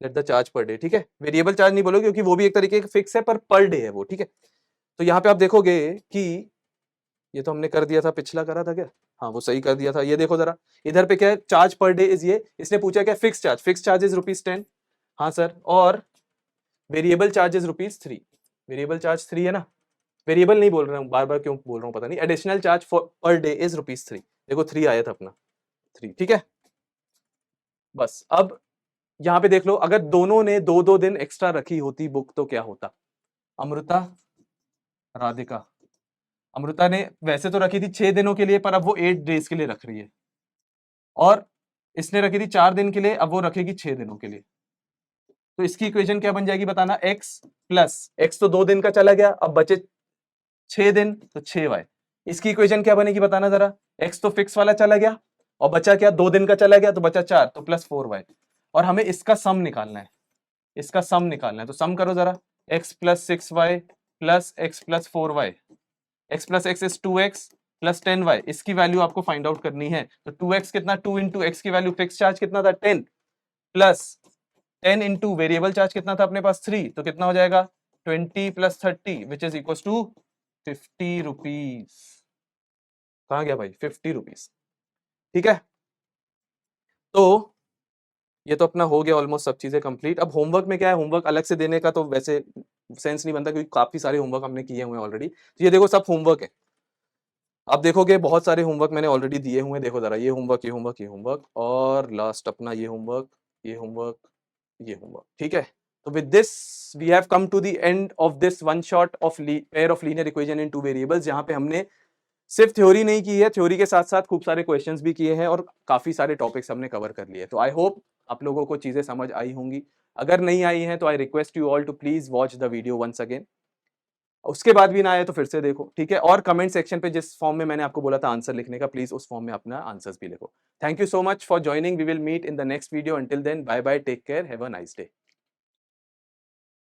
let the charge per day, ठीक है। वेरिएबल चार्ज नहीं बोलोगे क्योंकि वो भी एक तरीके का फिक्स है, पर डे है वो, ठीक है। तो यहाँ पे आप देखोगे कि ये तो हमने कर दिया था, पिछला करा था क्या, हाँ वो सही कर दिया था। ये देखो जरा, इधर पे क्या है, चार्ज पर डे इज, ये इसने पूछा क्या, फिक्स चार्ज इज रुपीज 10, हाँ सर, और variable charge is rupees 3, variable charge 3 है ना, वेरिएबल नहीं बोल रहा हूँ, बार बार क्यों बोल रहा हूँ पता नहीं, additional charge per day is rupees 3, देखो 3 आया था अपना, 3, ठीक है। बस अब यहाँ पे देख लो, अगर दोनों ने 2-2 दिन एक्स्ट्रा रखी होती बुक तो क्या होता, अमृता, राधिका, अमृता ने वैसे तो रखी थी 6 दिनों के लिए, पर अब वो 8 डेज के लिए रख रही है, और इसने रखी थी 4 दिन के लिए, अब वो रखेगी 6 दिनों के लिए। तो इसकी इक्वेशन क्या बन जाएगी बताना, x प्लस, x तो 2 दिन का चला गया, अब बचे 6 दिन, तो 6y। इसकी इक्वेशन क्या बनेगी बताना जरा, x तो फिक्स वाला चला गया और बचा क्या, 2 दिन का चला गया तो बचा 4, तो प्लस 4y, और हमें इसका सम निकालना है, इसका सम निकालना है, तो सम करो जरा, x plus 6y plus x plus 4y, x plus x is 2x plus 10y, इसकी वैल्यू आपको फाइंड आउट करनी है। तो 2x कितना, 2 इंटू एक्स की वैल्यू फिक्स चार्ज कितना था 10, प्लस 10 इंटू वेरिएबल चार्ज कितना था अपने पास 3, तो कितना हो जाएगा 20 plus 30 which is equal to 50 rupees. कहाँ गया भाई 50 रुपीज, ठीक है। तो ये तो अपना हो गया ऑलमोस्ट सब चीजें कंप्लीट। अब होमवर्क में क्या है, होमवर्क अलग से देने का तो वैसे सेंस नहीं बनता क्योंकि काफी सारे होमवर्क हमने किए हुए हैं ऑलरेडी। तो ये देखो सब होमवर्क है, आप देखोगे बहुत सारे होमवर्क मैंने ऑलरेडी दिए हुए हैं, देखो जरा, ये होमवर्क, ये होमवर्क, ये होमवर्क, और लास्ट अपना ये होमवर्क, ये होमवर्क, ये होमवर्क, ठीक है। तो with this we have come to the end of this one shot of pair of linear equation in 2 variables, जहां पे हमने सिर्फ थ्योरी नहीं की है, थ्योरी के साथ साथ खूब सारे क्वेश्चंस भी किए हैं और काफी सारे टॉपिक्स हमने कवर कर लिए। तो आई होप आप लोगों को चीजें समझ आई होंगी, अगर नहीं आई हैं तो I request you all to please watch the video once again, उसके बाद भी ना आए तो फिर से देखो, ठीक है। और कमेंट सेक्शन पे जिस फॉर्म में मैंने आपको बोला था आंसर लिखने का, प्लीज उस फॉर्म में अपना आंसर्स भी लिखो। Thank you so much for joining, we will meet in the next video, until then bye bye, take care, have a nice day.